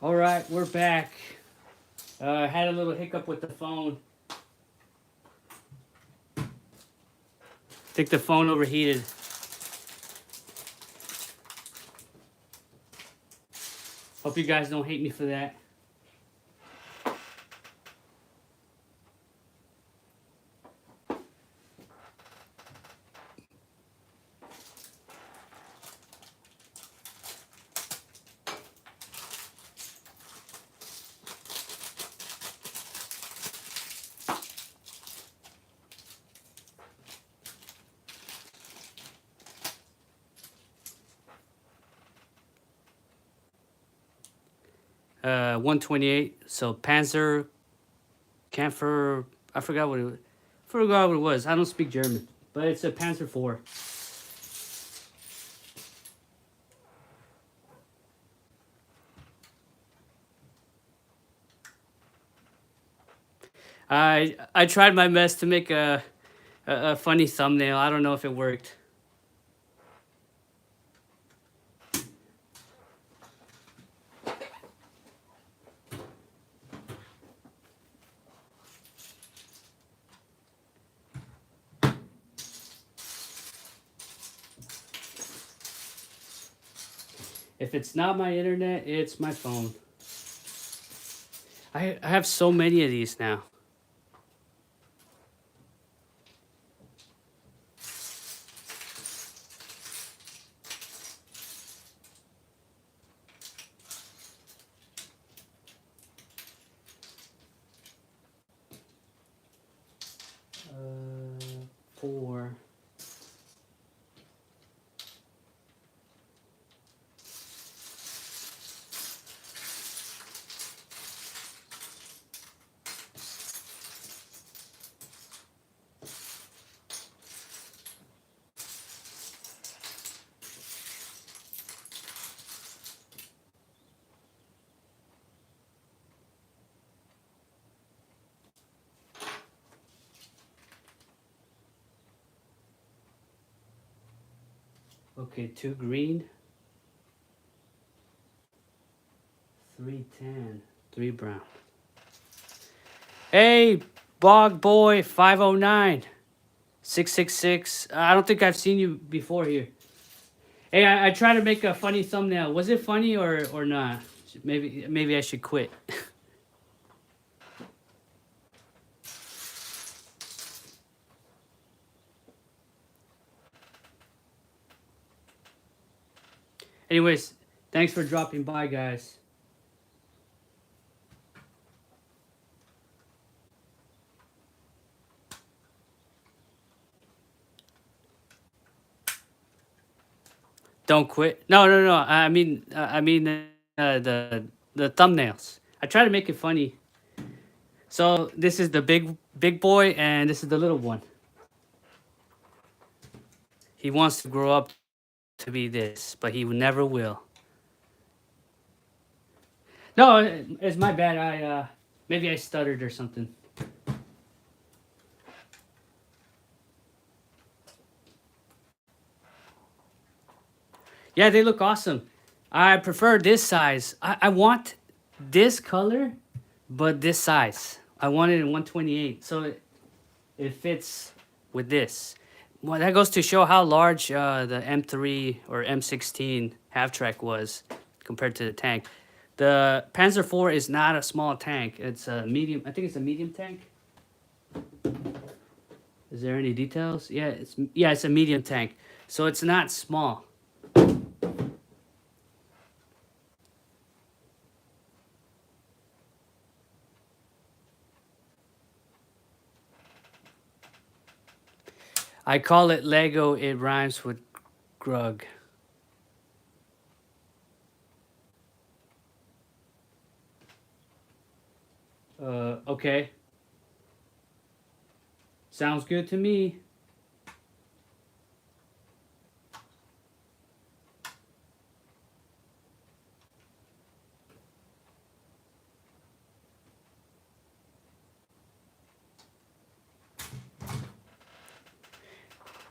All right, we're back. Had a little hiccup with the phone. Think the phone overheated. Hope you guys don't hate me for that. 128. So Panzer, Camphor. I forgot what it was. I don't speak German, but it's a Panzer 4. I tried my best to make a funny thumbnail. I don't know if it worked. If it's not my internet, it's my phone. I have so many of these now. Four. Okay, 2 green, 3 tan, 3 brown. Hey, Bog Boy 509 666. I don't think I've seen you before here. Hey, I tried to make a funny thumbnail. Was it funny or not? Maybe I should quit. Anyways, thanks for dropping by, guys. Don't quit. No, no, no. The thumbnails. I try to make it funny. So this is the big boy, and this is the little one. He wants to grow up to be this, but he never will. No, it's my bad. Maybe I stuttered or something. Yeah, they look awesome. I prefer this size. I want this color, but this size. I want it in 128, so it fits with this. Well, that goes to show how large the M3 or M16 half track was compared to the tank. The Panzer IV is not a small tank. It's a medium. I think it's a medium tank. Is there any details? It's a medium tank, so it's not small. I call it Lego. It rhymes with grug. Okay. Sounds good to me.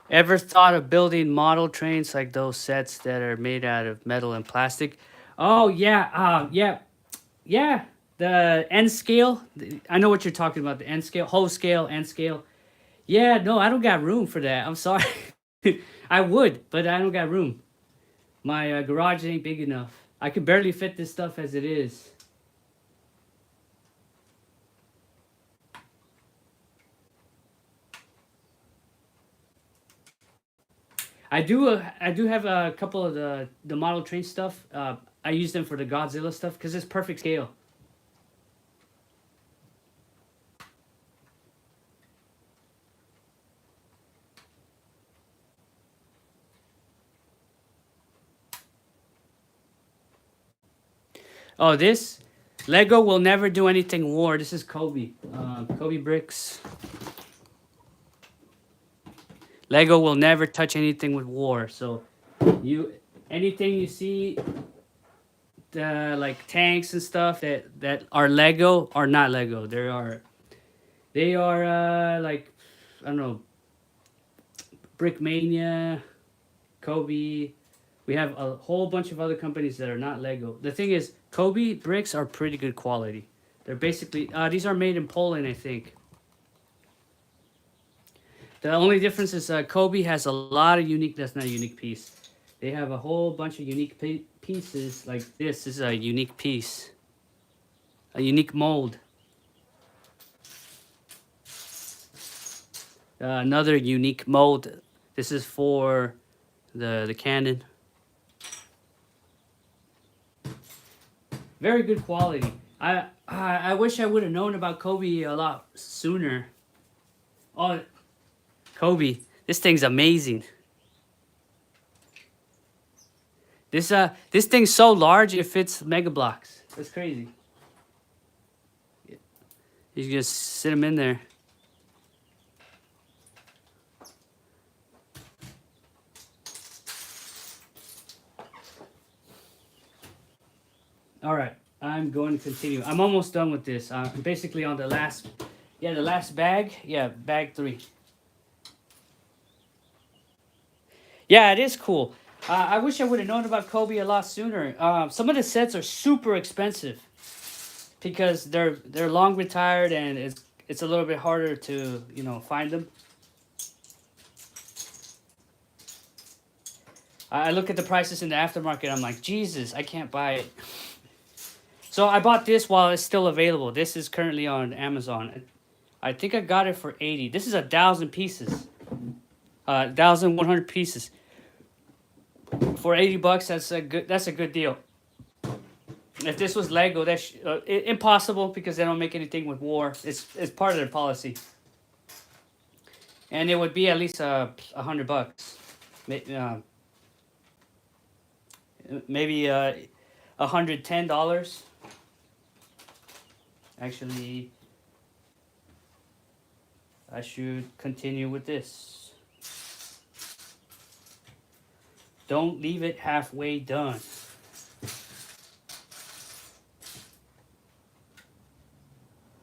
Ever thought of building model trains like those sets that are made out of metal and plastic? Oh yeah, yeah. Yeah, the N scale. I know what you're talking about. The N scale, whole scale, N scale. Yeah, no, I don't got room for that. I'm sorry. I would, but I don't got room. My garage ain't big enough. I could barely fit this stuff as it is. I do have a couple of the model train stuff. I use them for the Godzilla stuff because it's perfect scale. Oh, this Lego will never do anything war. This is Kobe. Kobe bricks. Lego will never touch anything with war. So, you anything you see, like tanks and stuff that are Lego are not Lego. They are like I don't know, Brickmania, Kobe. We have a whole bunch of other companies that are not Lego. The thing is, Kobe bricks are pretty good quality. They're basically these are made in Poland, I think. The only difference is Kobe has a lot of unique. That's not a unique piece. They have a whole bunch of unique pieces. Like this is a unique piece, a unique mold. Another unique mold. This is for the cannon. Very good quality. I wish I would have known about Kobe a lot sooner. Oh, Kobe, this thing's amazing. This thing's so large it fits Mega Blocks. That's crazy. You can just sit them in there. All right, I'm going to continue. I'm almost done with this. I'm basically on the last, the last bag. Yeah, bag 3. Yeah, it is cool. I wish I would have known about Kobe a lot sooner. Some of the sets are super expensive because they're long retired and it's a little bit harder to find them. I look at the prices in the aftermarket. I'm like, Jesus, I can't buy it. So I bought this while it's still available. This is currently on Amazon. I think I got it for 80. This is 1,000 pieces. 1,100 pieces. For 80 bucks, that's a good deal. If this was Lego, that's impossible because they don't make anything with war. It's part of their policy. And it would be at least $100. Maybe $110. Actually, I should continue with this. Don't leave it halfway done.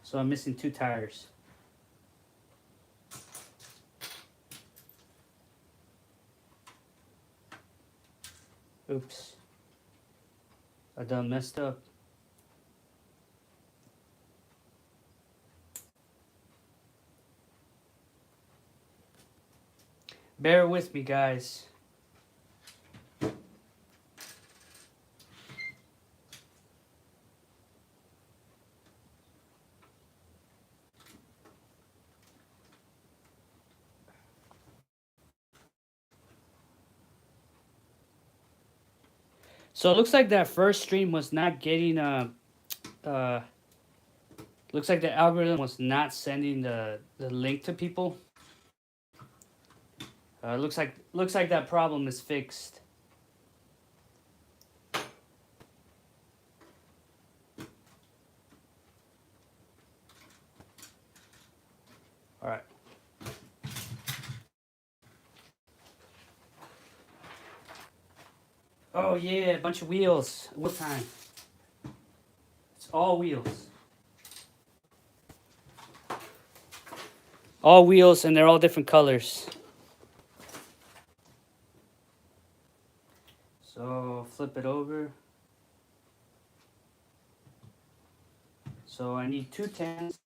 So I'm missing 2 tires. Oops. I done messed up. Bear with me, guys. So it looks like that first stream was not getting looks like the algorithm was not sending the link to people. Looks like that problem is fixed. All right. Oh yeah, a bunch of wheels. What time? It's all wheels. All wheels, and they're all different colors. So flip it over. So I need 2 10s.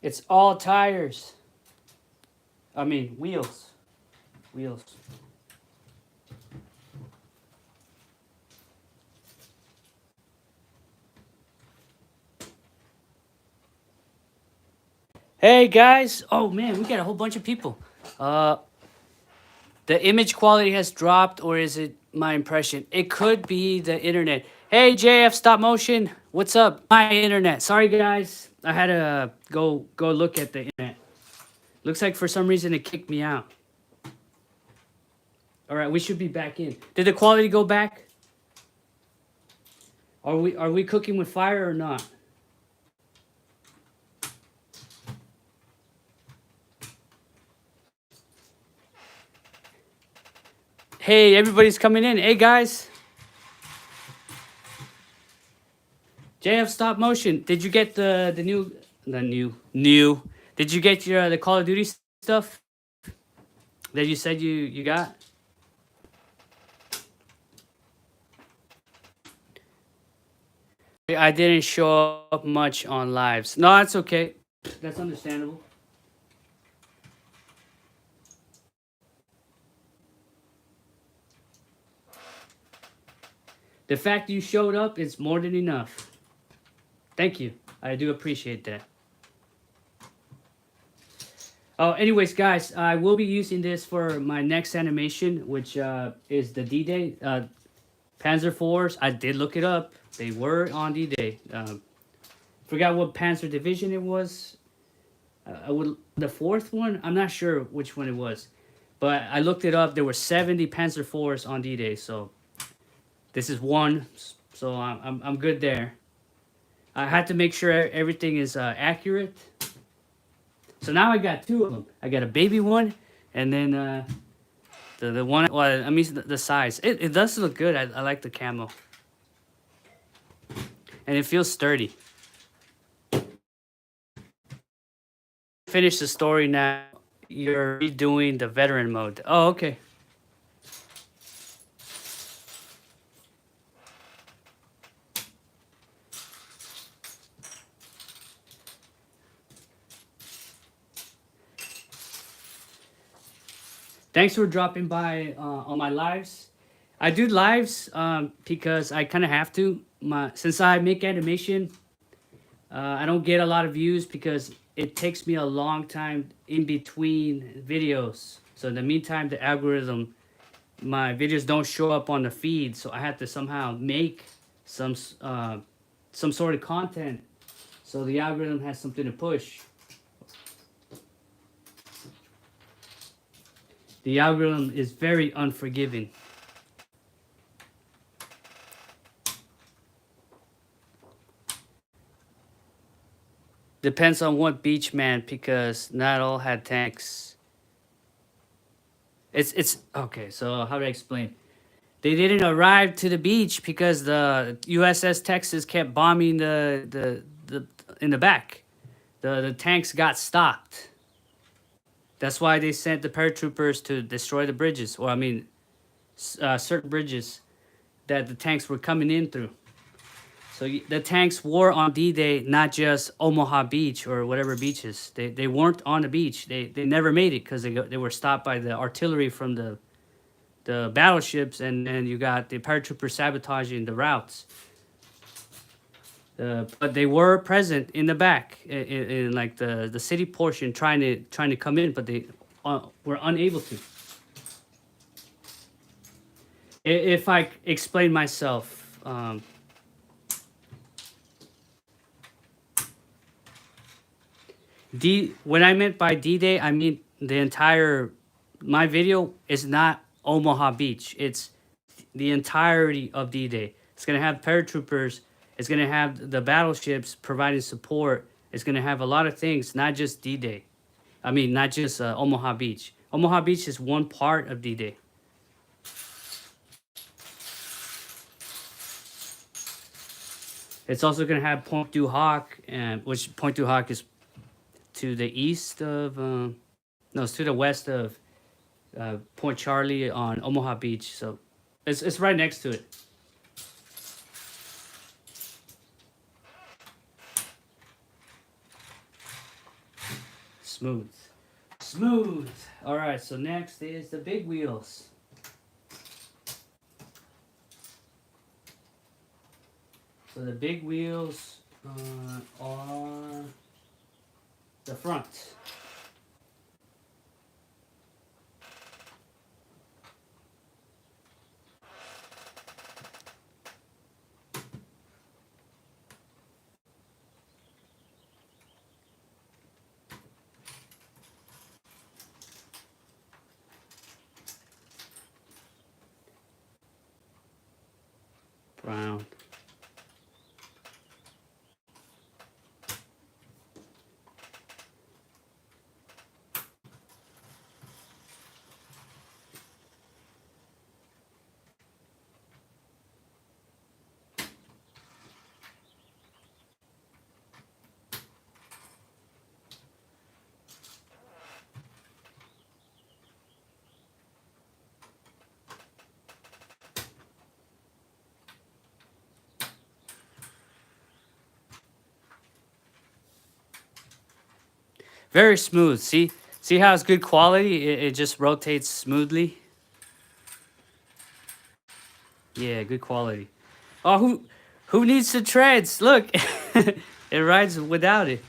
It's all tires. I mean, wheels. Wheels. Hey guys! Oh man, we got a whole bunch of people. Uh, the image quality has dropped, or is it my impression? It could be the internet. Hey JF Stop Motion, what's up? My internet. Sorry guys, I had to go look at the internet. Looks like for some reason it kicked me out. All right, we should be back in. Did the quality go back? Are we cooking with fire or not? Hey, everybody's coming in. Hey guys. JF Stop Motion. Did you get the new? Did you get your the Call of Duty stuff that you said you got? I didn't show up much on lives. No, that's okay. That's understandable. The fact you showed up is more than enough. Thank you. I do appreciate that. Oh, anyways, guys, I will be using this for my next animation, which is the D-Day. Panzer IVs, I did look it up. They were on D-Day. Forgot what Panzer division it was. The fourth one. I'm not sure which one it was, but I looked it up. There were 70 Panzer IVs on D-Day, so this is one. So I'm good there. I had to make sure everything is accurate. So now I got 2 of them. I got a baby one, and then the one. Well, I mean the size. It does look good. I like the camo, and it feels sturdy. Finish the story now. You're redoing the veteran mode. Oh, okay. Thanks for dropping by on my lives. I do lives because I kind of have to. Since I make animation, I don't get a lot of views because it takes me a long time in between videos. So in the meantime, the algorithm, my videos don't show up on the feed. So I have to somehow make some sort of content so the algorithm has something to push. The algorithm is very unforgiving. Depends on what beach, man, because not all had tanks. It's okay. So how do I explain? They didn't arrive to the beach because the USS Texas kept bombing the in the back. The tanks got stopped. That's why they sent the paratroopers to destroy the bridges, or I mean, certain bridges that the tanks were coming in through. So the tanks were on D-Day, not just Omaha Beach or whatever beaches. They weren't on the beach. They never made it because they were stopped by the artillery from the battleships, and you got the paratroopers sabotaging the routes. But they were present in the back, in like the city portion, trying to come in, but they were unable to. If I explain myself, when I meant by D-Day, I mean the entire. My video is not Omaha Beach. It's the entirety of D-Day. It's gonna have paratroopers. It's gonna have the battleships providing support It's gonna have a lot of things, not just D-Day. I mean, not just Omaha Beach. Omaha Beach is one part of D-Day. It's also gonna have Point du Hoc, and which Point du Hoc is to the east of, no, it's to the west of Point Charlie on Omaha Beach. So it's right next to it. Smooth. Smooth. All right, so next is the big wheels. So the big wheels are the front. Brown. Very smooth. See how it's good quality? It just rotates smoothly. Yeah, good quality. Oh, who needs the treads? Look, it rides without it.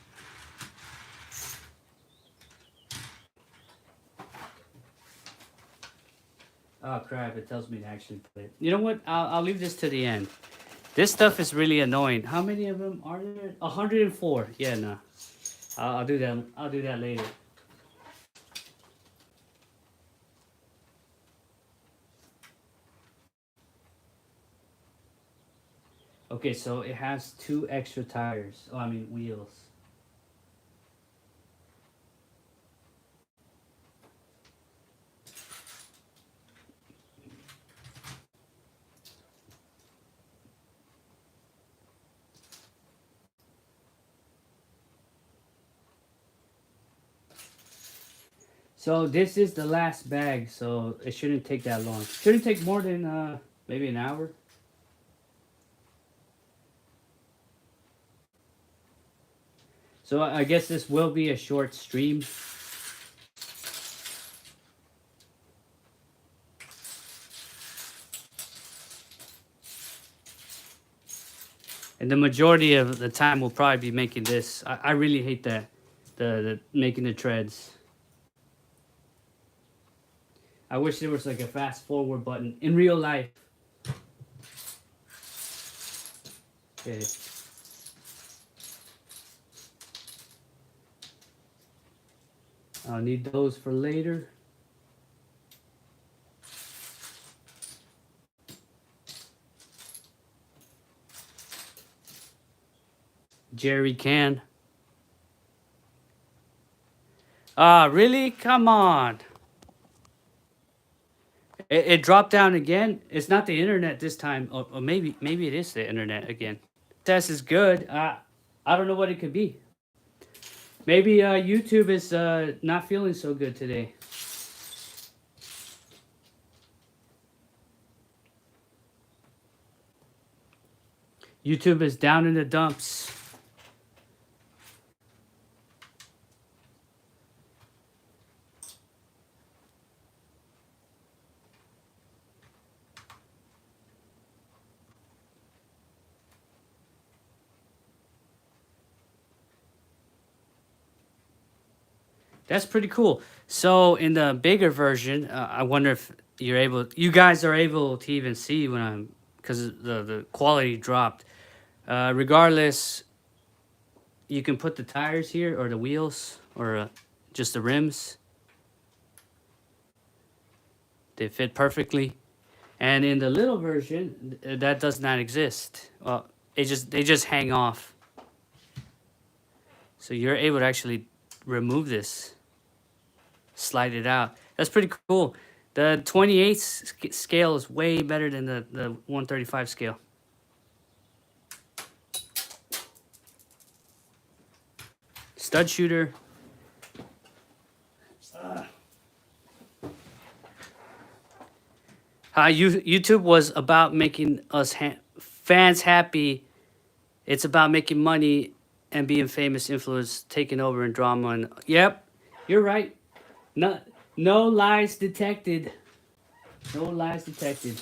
Oh crap! It tells me to actually play it. You know what? I'll leave this to the end. This stuff is really annoying. How many of them are there? 104. Yeah, no. I'll do that. I'll do that later. Okay, so it has 2 extra tires. Oh, I mean wheels. So this is the last bag, so it shouldn't take that long. Shouldn't take more than maybe an hour. So I guess this will be a short stream. And the majority of the time we'll probably be making this. I really hate that. The making the treads. I wish there was like a fast forward button in real life. Okay. I'll need those for later. Jerry can. Ah, really? Come on. It dropped down again. It's not the internet this time, or maybe it is the internet again. Test is good. I don't know what it could be. Maybe YouTube is not feeling so good today. YouTube is down in the dumps. That's pretty cool. So in the bigger version, I wonder if you guys are able to even see when I'm, because the quality dropped. Regardless, you can put the tires here or the wheels or just the rims. They fit perfectly. And in the little version, that does not exist. Well, they just hang off. So you're able to actually remove this, slide it out. That's pretty cool. The 28 scale is way better than the 135 scale. Stud shooter. YouTube was about making us fans happy. It's about making money and being famous, influence, taking over, and drama. And yep, you're right. No, no lies detected. No lies detected.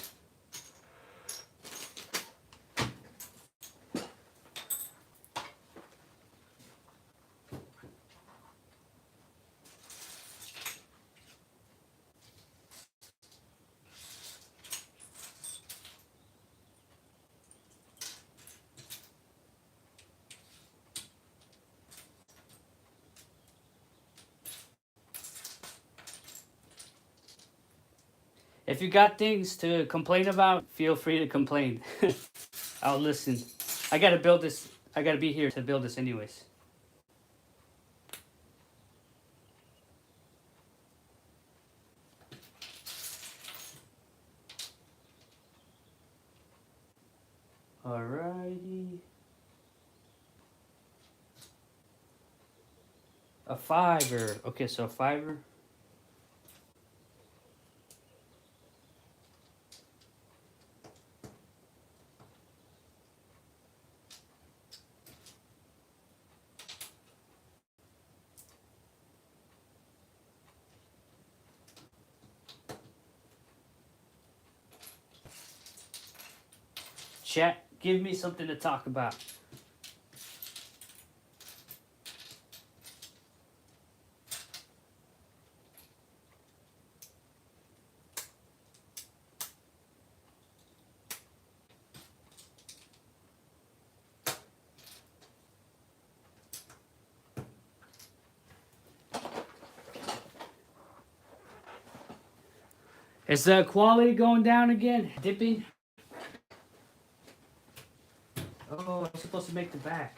If you got things to complain about, feel free to complain. I'll listen. I gotta build this. I gotta be here to build this anyways. Alrighty. A fiver. Okay, so a fiver. Chat, give me something to talk about. Is the quality going down again? Dipping? Oh, I'm supposed to make the back.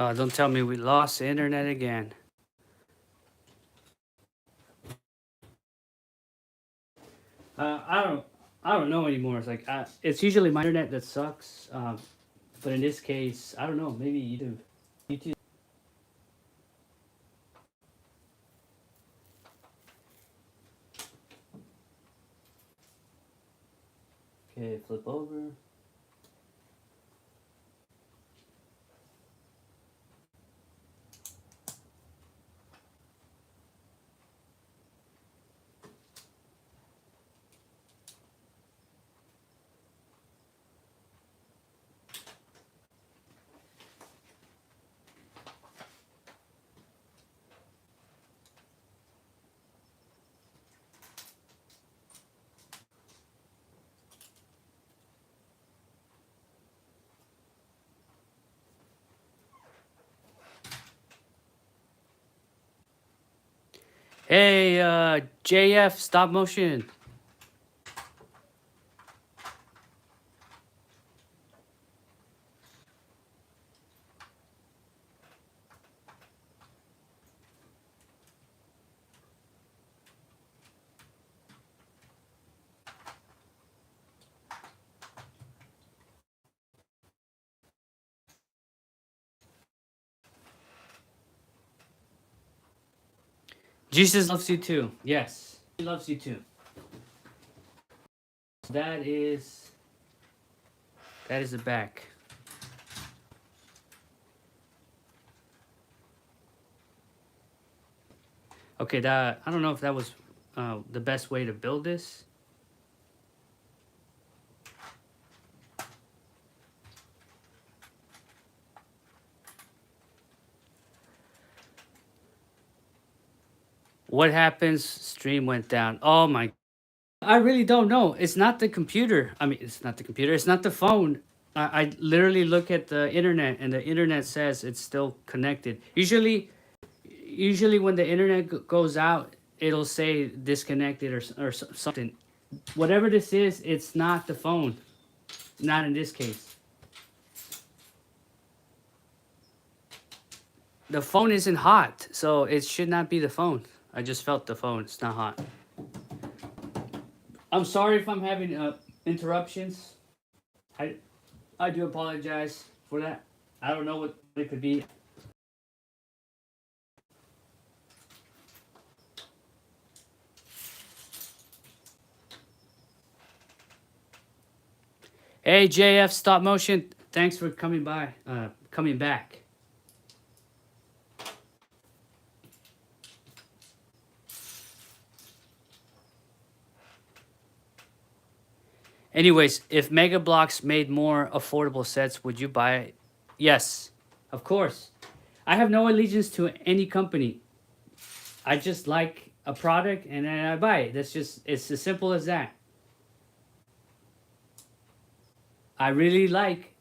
Oh, don't tell me we lost the internet again. I don't know anymore. It's like it's usually my internet that sucks. But in this case, I don't know. Maybe YouTube. YouTube. Okay, flip over. Hey, JF, stop motion. Jesus loves you too. Yes, he loves you too. That is the back. Okay, that I don't know if that was the best way to build this. What happens? Stream went down. Oh my! I really don't know. It's not the computer. I mean, it's not the computer. It's not the phone. I literally look at the internet, and the internet says it's still connected. Usually when the internet goes out, it'll say disconnected or something. Whatever this is, it's not the phone. Not in this case. The phone isn't hot, so it should not be the phone. I just felt the phone. It's not hot. I'm sorry if I'm having interruptions. I I do apologize for that. I don't know what it could be. Hey JF Stop Motion, thanks for coming by. Coming back. Anyways, if Mega Bloks made more affordable sets, would you buy it? Yes, of course. I have no allegiance to any company. I just like a product and then I buy it. It's as simple as that. I really like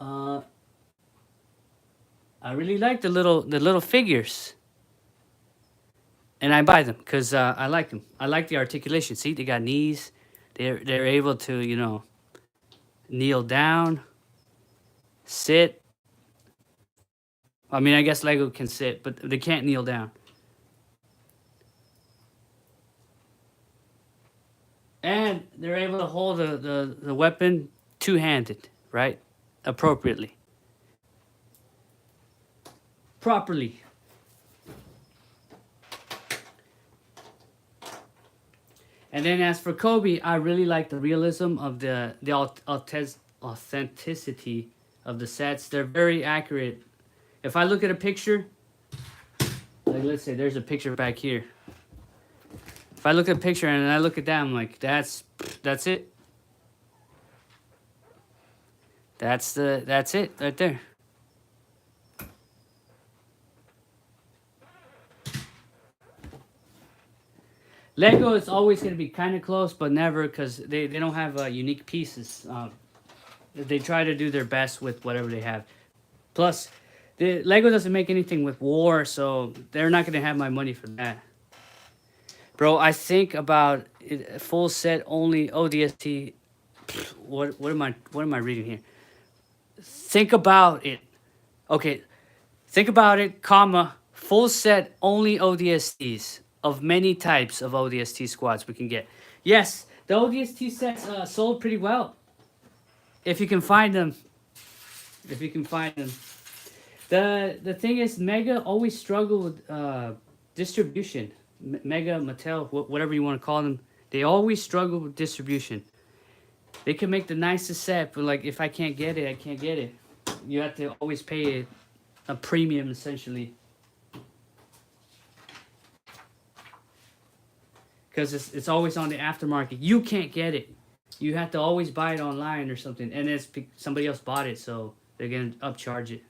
uh the little figures. And I buy them because I like them. I like the articulation. See, they got knees. They're able to, kneel down, sit. I mean, I guess Lego can sit, but they can't kneel down. And they're able to hold the weapon two-handed, right? Appropriately. Properly. And then as for Kobe, I really like the realism of the authenticity of the sets. They're very accurate. If I look at a picture, like let's say there's a picture back here. If I look at a picture and I look at that, I'm like, that's it. That's it right there. Lego is always going to be kind of close, but never because they don't have unique pieces. They try to do their best with whatever they have. Plus, Lego doesn't make anything with war, so they're not going to have my money for that. Bro, I think about it, full set only ODST. What am I reading here? Think about it. Okay, think about it, comma, full set only ODSTs of many types of ODST squads we can get. Yes, the ODST sets sold pretty well. If you can find them. If you can find them. The thing is, Mega always struggle with distribution. Mega, Mattel, whatever you want to call them. They always struggle with distribution. They can make the nicest set, but like if I can't get it, I can't get it. You have to always pay a premium, essentially. Because it's always on the aftermarket. You can't get it. You have to always buy it online or something. And it's somebody else bought it, so they're going to upcharge it.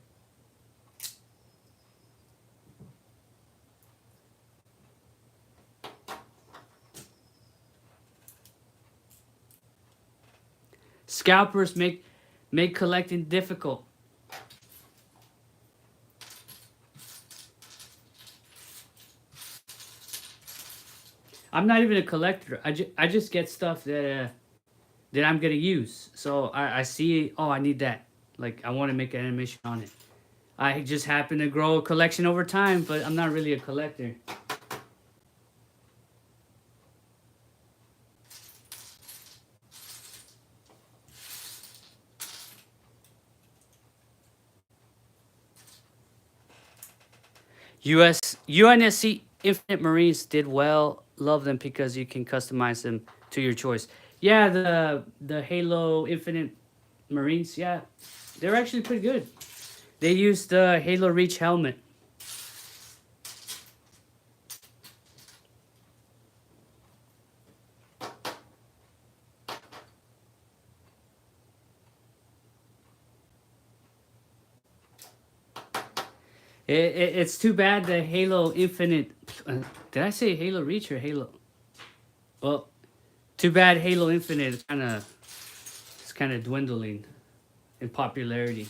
Scalpers make collecting difficult. I'm not even a collector. I just get stuff that I'm gonna use. So I see, oh, I need that. Like I want to make an animation on it. I just happen to grow a collection over time, but I'm not really a collector. UNSC Infinite Marines did well. Love them because you can customize them to your choice. Yeah, the Halo Infinite Marines. Yeah, they're actually pretty good. They used the Halo Reach helmet. It's too bad the Halo Infinite. Did I say Halo Reach or Halo? Well, too bad Halo Infinite is kind of dwindling in popularity.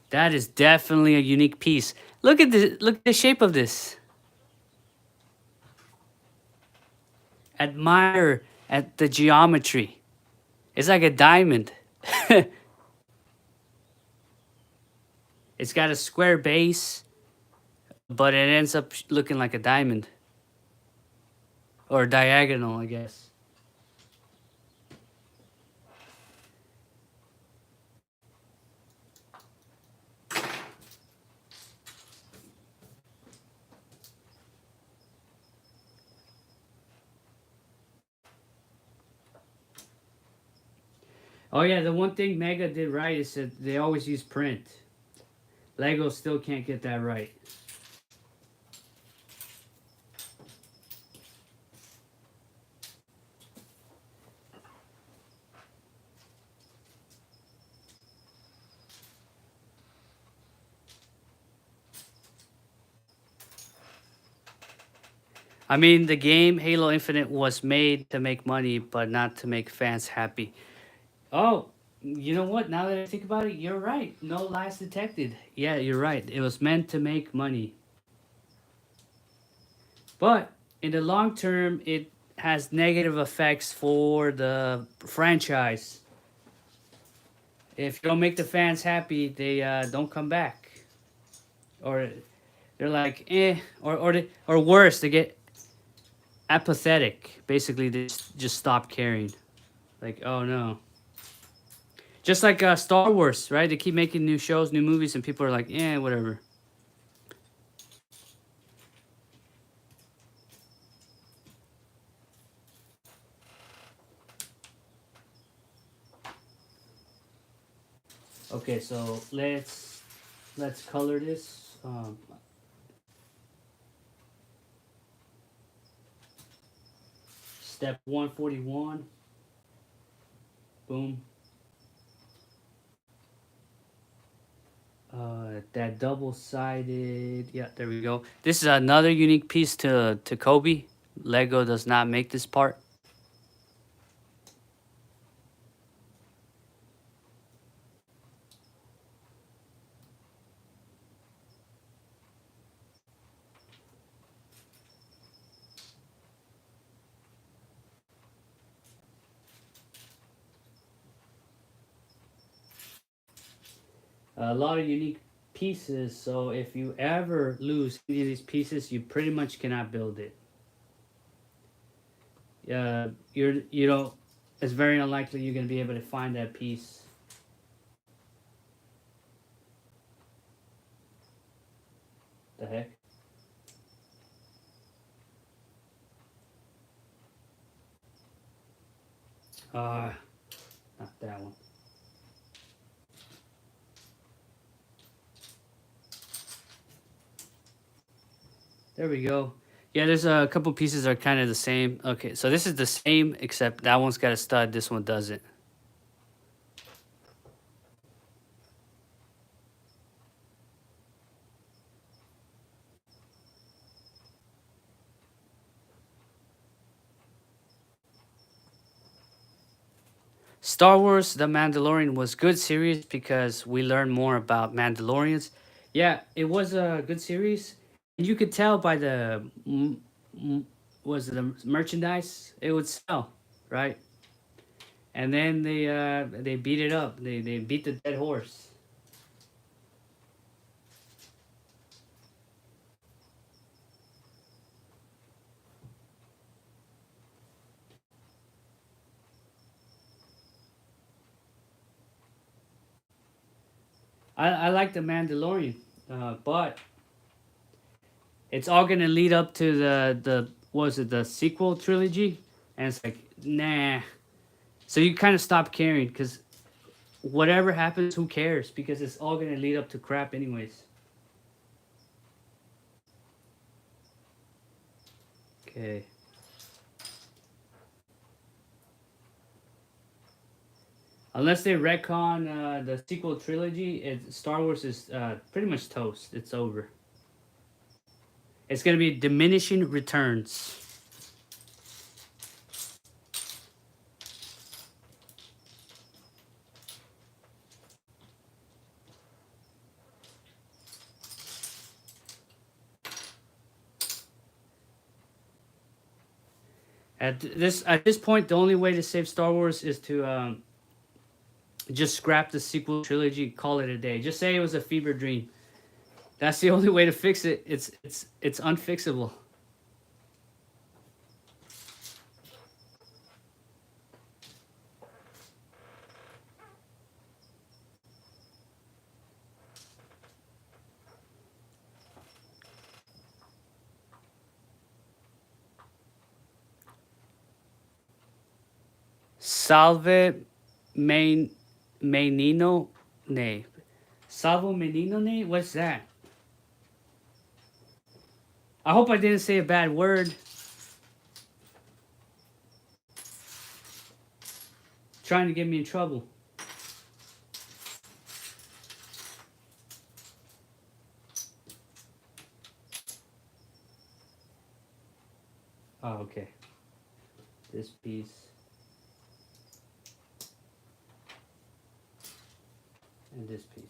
That is definitely a unique piece. Look at the shape of this. Admire at the geometry. It's like a diamond. It's got a square base, but it ends up looking like a diamond or diagonal, I guess. Oh yeah, the one thing Mega did right is that they always use print. Lego still can't get that right. I mean, the game Halo Infinite was made to make money, but not to make fans happy. Oh, you know what? Now that I think about it, you're right. No lies detected. Yeah, you're right. It was meant to make money. But in the long term, it has negative effects for the franchise. If you don't make the fans happy, they don't come back. Or they're like, eh. Or worse, they get apathetic. Basically, they just stop caring. Like, oh no. Just like Star Wars, right? They keep making new shows, new movies, and people are like, eh, whatever. Okay, so let's color this. Step 141. Boom. That double-sided. Yeah, there we go. This is another unique piece to Kobe. Lego does not make this part. A lot of unique pieces. So if you ever lose any of these pieces, you pretty much cannot build it. You don't. It's very unlikely you're gonna be able to find that piece. The heck? Uh, Not that one. There we go. Yeah, there's a couple pieces that are kind of the same. Okay, so this is the same except that one's got a stud. This one doesn't. Star Wars: The Mandalorian was good series because we learned more about Mandalorians. Yeah, it was a good series, and you could tell by the was it the merchandise it would sell, right? And then they beat it up. They beat the dead horse. I like the Mandalorian, but it's all gonna lead up to the what was it, the sequel trilogy, and it's like nah. So you kind of stop caring because whatever happens, who cares? Because it's all gonna lead up to crap anyways. Okay. Unless they retcon the sequel trilogy, Star Wars is pretty much toast. It's over. It's gonna be diminishing returns. At this point, the only way to save Star Wars is to just scrap the sequel trilogy, call it a day. Just say it was a fever dream. That's the only way to fix it. It's unfixable. Salve menino ne. Salvo menino ne? What's that? I hope I didn't say a bad word. Trying to get me in trouble. Oh, okay. This piece. And this piece.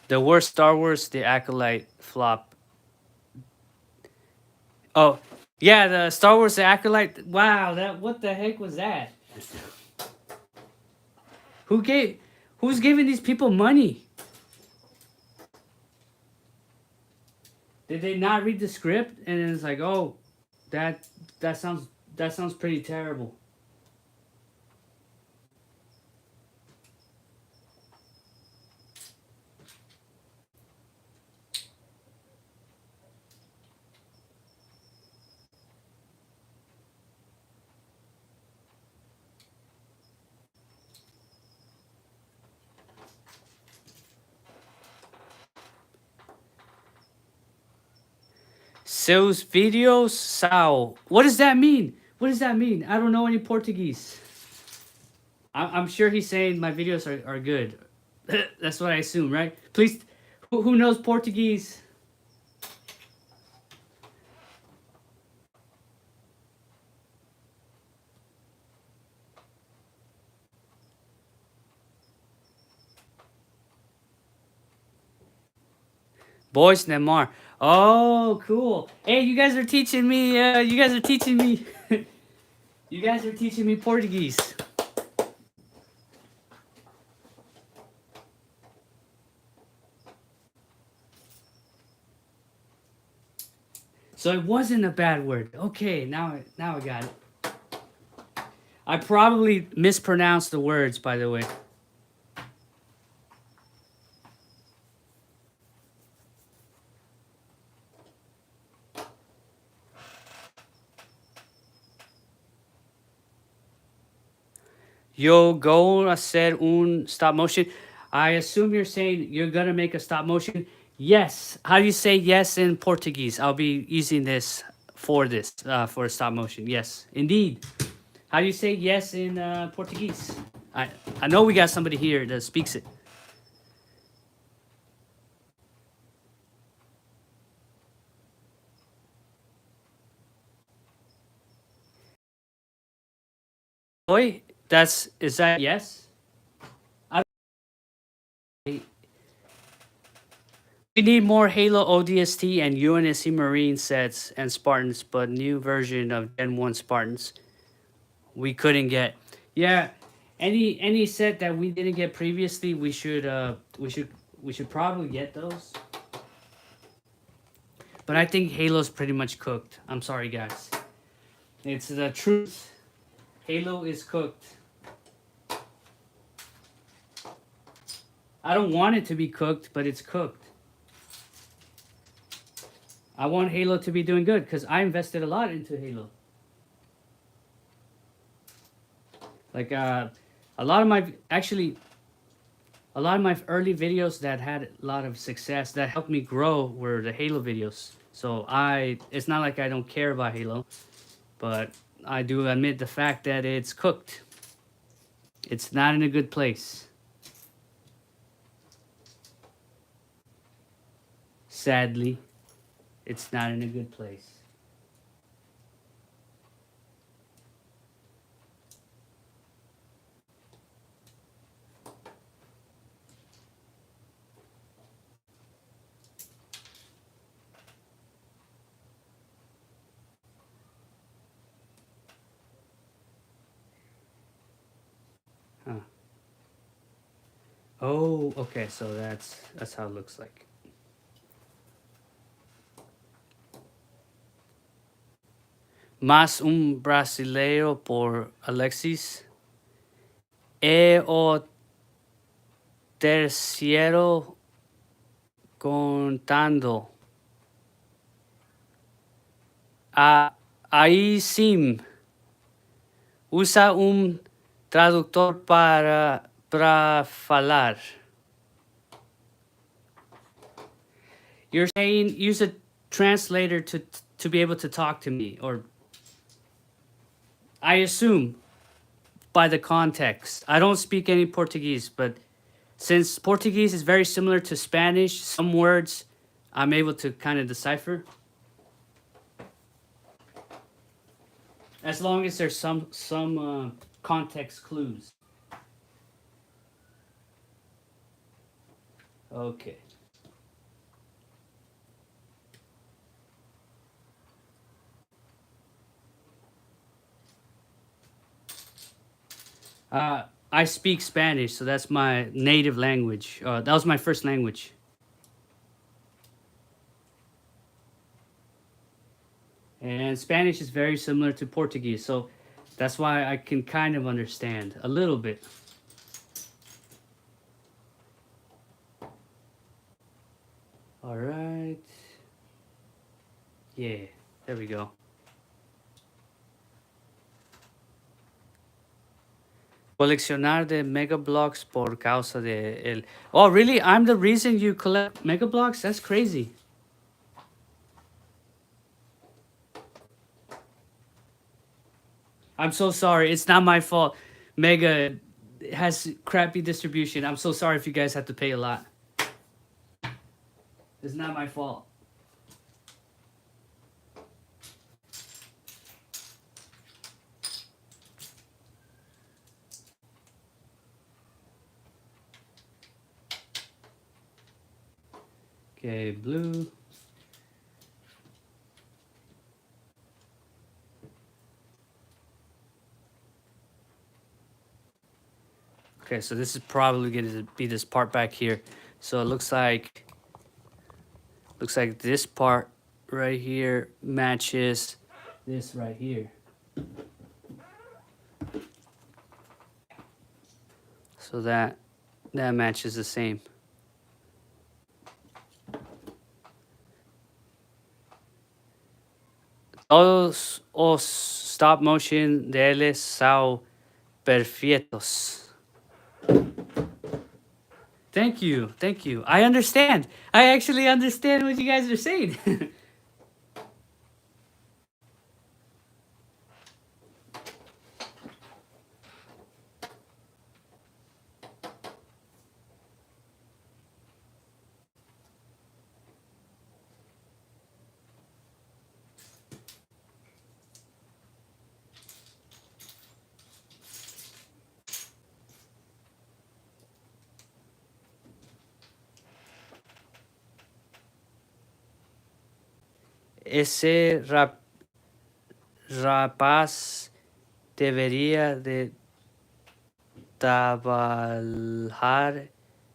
The worst Star Wars, the Acolyte flop. Oh, yeah, the Star Wars, the Acolyte. Wow, what the heck was that? Who's giving these people money? Did they not read the script? And it's like, oh, that sounds pretty terrible. Seus videos são. What does that mean? What does that mean? I don't know any Portuguese. I'm sure he's saying my videos are good. That's what I assume, right? Please, who knows Portuguese? Boys Neymar. Oh, cool. Hey, you guys are teaching me. You guys are teaching me. You guys are teaching me Portuguese. So it wasn't a bad word. Okay, now I got it. I probably mispronounced the words, by the way. Yo go hacer un stop motion. I assume you're saying you're gonna make a stop motion. Yes. How do you say yes in Portuguese? I'll be using this for for stop motion. Yes, indeed. How do you say yes in Portuguese? I know we got somebody here that speaks it. Oi, is that yes? I, we need more Halo ODST and UNSC Marine sets and Spartans, but new version of Gen 1 Spartans we couldn't get. Yeah, any set that we didn't get previously, we should probably get those. But I think Halo's pretty much cooked. I'm sorry, guys. It's the truth. Halo is cooked. I don't want it to be cooked, but it's cooked. I want Halo to be doing good because I invested a lot into Halo. Like a lot of my actually a lot of my early videos that had a lot of success that helped me grow were the Halo videos. So it's not like I don't care about Halo, but I do admit the fact that it's cooked. It's not in a good place. Sadly, it's not in a good place. Huh. Oh, okay, so that's how it looks like. Más un brasileiro por Alexis. E o terceiro contando. Aí sim, usa tradutor para falar. You're saying use a translator to be able to talk to me, or I assume by the context. I don't speak any Portuguese, but since Portuguese is very similar to Spanish, some words I'm able to kind of decipher. As long as there's some context clues. Okay. I speak Spanish, so that's my native language. That was my first language. And Spanish is very similar to Portuguese, so that's why I can kind of understand a little bit. All right. Yeah, there we go. Coleccionar de megablocks por causa de el. Oh, really? I'm the reason you collect megablocks? That's crazy. I'm so sorry. It's not my fault. Mega has crappy distribution. I'm so sorry if you guys have to pay a lot. It's not my fault. Okay, blue. Okay, so this is probably going to be this part back here. So it looks like this part right here matches this right here. So that matches the same. Todos os stop motion deles são perfeitos. Thank you, thank you. I understand. I actually understand what you guys are saying. Ese rapaz deveria de trabajar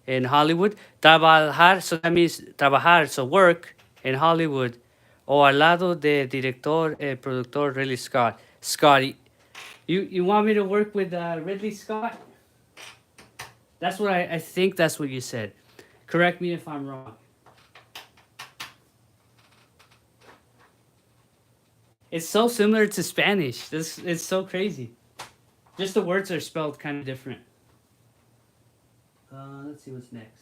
in Hollywood. Trabajar, so that means trabajar, so work in Hollywood. O al lado de director productor Ridley Scott. Scotty, you want me to work with Ridley Scott? That's what I think that's what you said. Correct me if I'm wrong. It's so similar to Spanish. This it's so crazy. Just the words are spelled kind of different. Let's see what's next.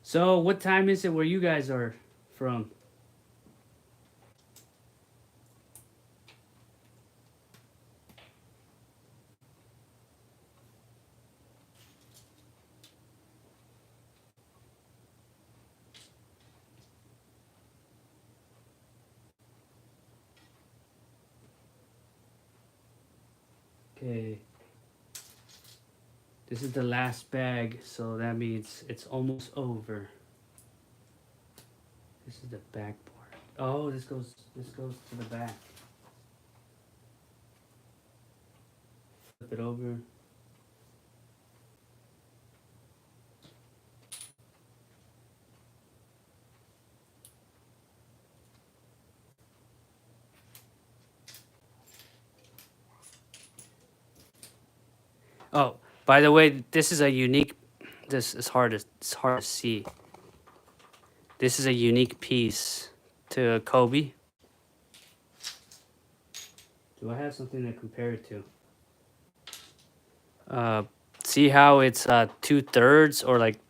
So, what time is it where you guys are from? Okay. This is the last bag, so that means it's almost over. This is the back part. Oh, this goes to the back. Flip it over. Oh, by the way, this is a unique. This is hard to see. This is a unique piece to Kobe. Do I have something to compare it to? See how it's 2/3 or like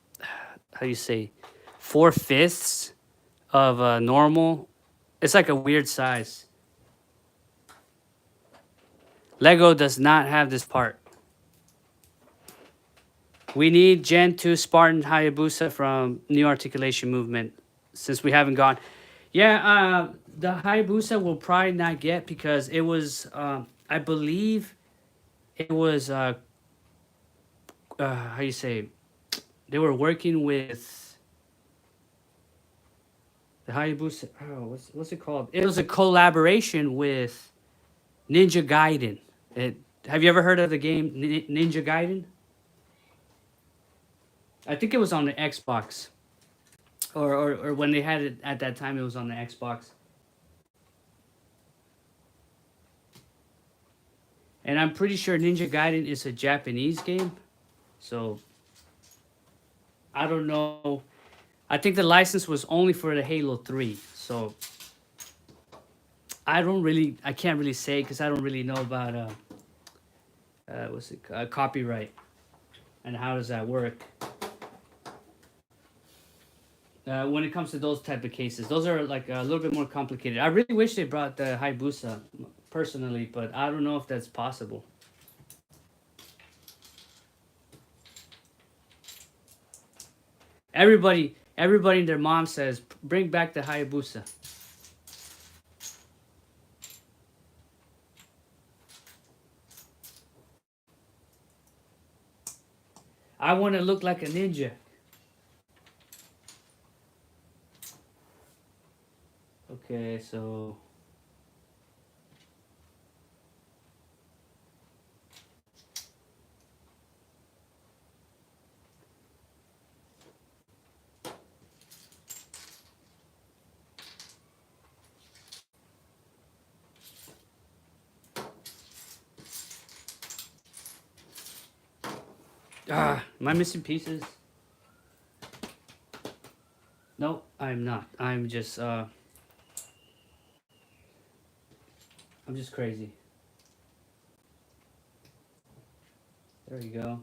how do you say 4/5 of a normal. It's like a weird size. Lego does not have this part. We need Gen 2 Spartan Hayabusa from New Articulation Movement since we haven't gone. Yeah, the Hayabusa will probably not get because it was, I believe it was, how you say, they were working with the Hayabusa. Oh, what's it called? It was a collaboration with Ninja Gaiden. Have you ever heard of the game Ninja Gaiden? I think it was on the Xbox. Or when they had it at that time, it was on the Xbox. And I'm pretty sure Ninja Gaiden is a Japanese game. So, I don't know. I think the license was only for the Halo 3. So, I can't really say because I don't really know about, copyright. And how does that work? When it comes to those type of cases, those are like a little bit more complicated. I really wish they brought the Hayabusa personally, but I don't know if that's possible. Everybody and their mom says, bring back the Hayabusa. I want to look like a ninja. Okay, so am I missing pieces? No, I'm not. I'm just crazy. There you go.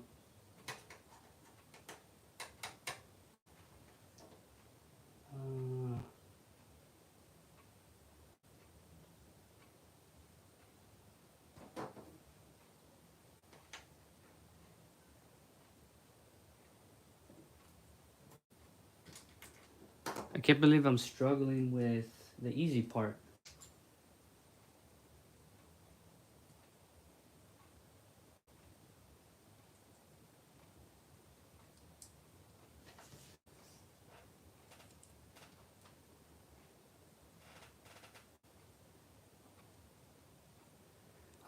I can't believe I'm struggling with the easy part.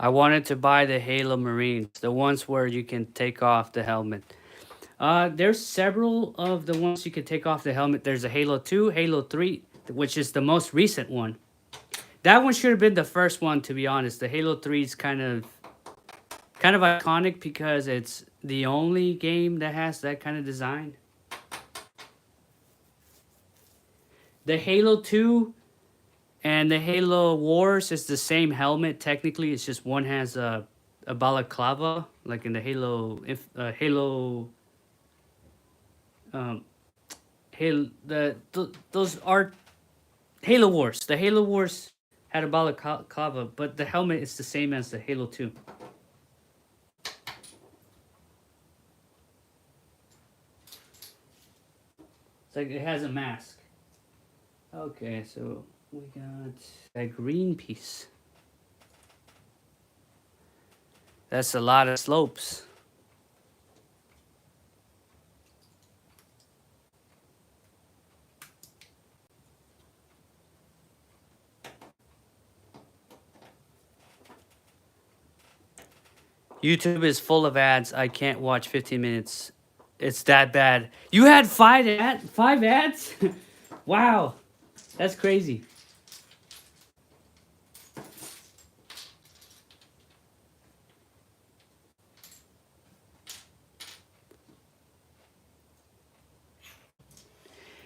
I wanted to buy the Halo Marines, the ones where you can take off the helmet. There's several of the ones you can take off the helmet. There's a Halo 2, Halo 3, which is the most recent one. That one should have been the first one, to be honest. The Halo 3 is kind of iconic because it's the only game that has that kind of design. The Halo 2 and the Halo Wars is the same helmet. Technically, it's just one has a balaclava, like in the those are Halo Wars. The Halo Wars had a balaclava, but the helmet is the same as the Halo 2. It's like it has a mask. Okay, so we got a green piece. That's a lot of slopes. YouTube is full of ads. I can't watch 15 minutes. It's that bad. You had five ads? Wow. That's crazy.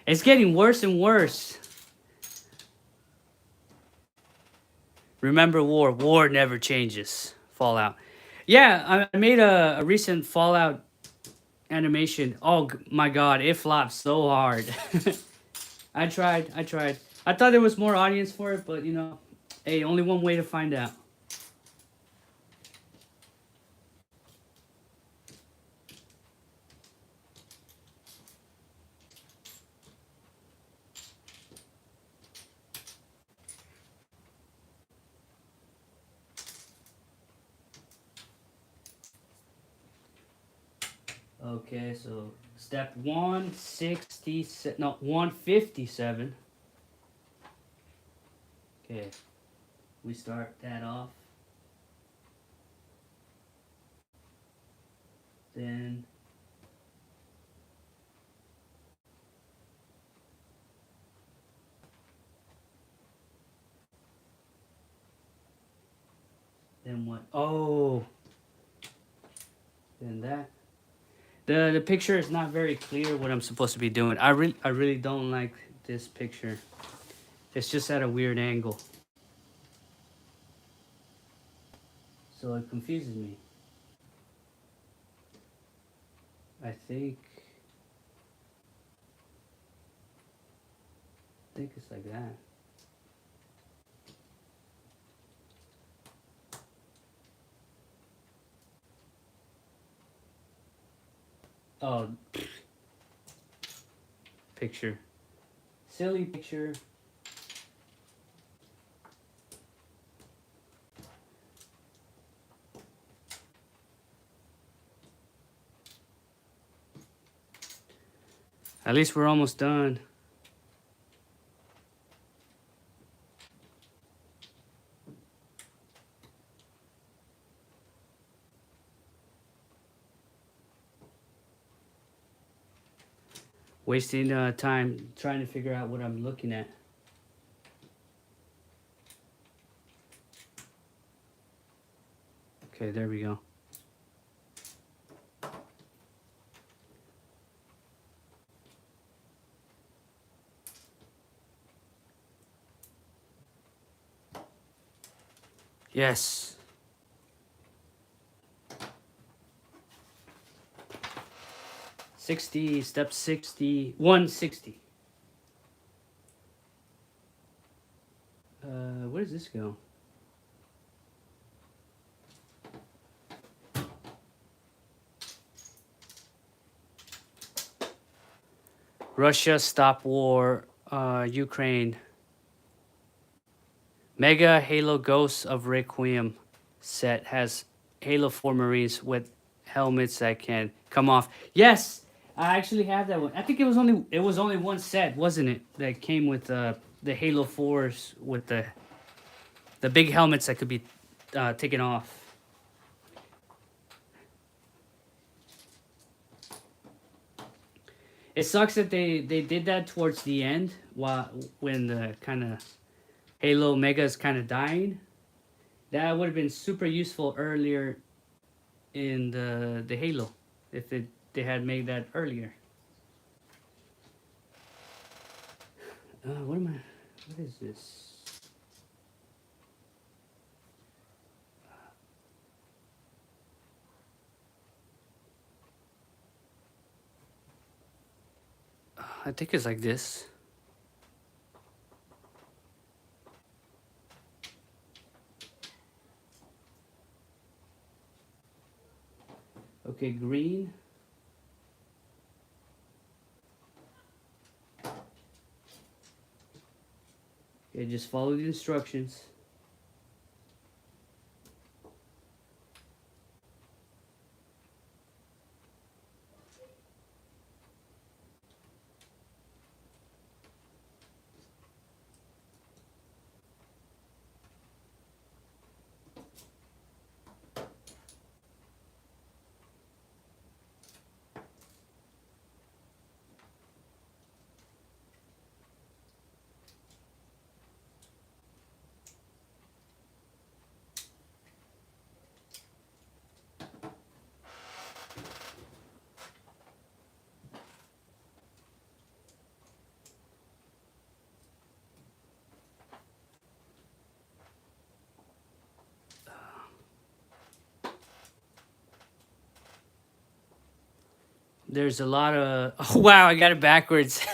It's getting worse and worse. Remember war. War never changes. Fallout. Yeah, I made a recent Fallout animation. Oh my god, it flopped so hard. I tried. I thought there was more audience for it, but you know, hey, only one way to find out. Okay, so step 167, no, 157. Okay, we start that off. Then what? Oh, then that. The picture is not very clear what I'm supposed to be doing. I really don't like this picture. It's just at a weird angle. So it confuses me. I think it's like that. Oh, picture. Silly picture. At least we're almost done. Wasting time trying to figure out what I'm looking at. Okay, there we go. Yes. Step 60, 160. Where does this go? Russia stop war, Ukraine. Mega Halo Ghosts of Requiem set has Halo 4 Marines with helmets that can come off. Yes, I actually have that one. I think it was only one set, wasn't it? That came with the Halo 4s with the big helmets that taken off. It sucks that they did that towards the end, while when the kind of Halo Mega is kind of dying. That would have been super useful earlier in the Halo if they had made that earlier. What am I? What is this? I think it's like this. Okay, green. Okay, just follow the instructions. There's a lot of. Oh, wow, I got it backwards.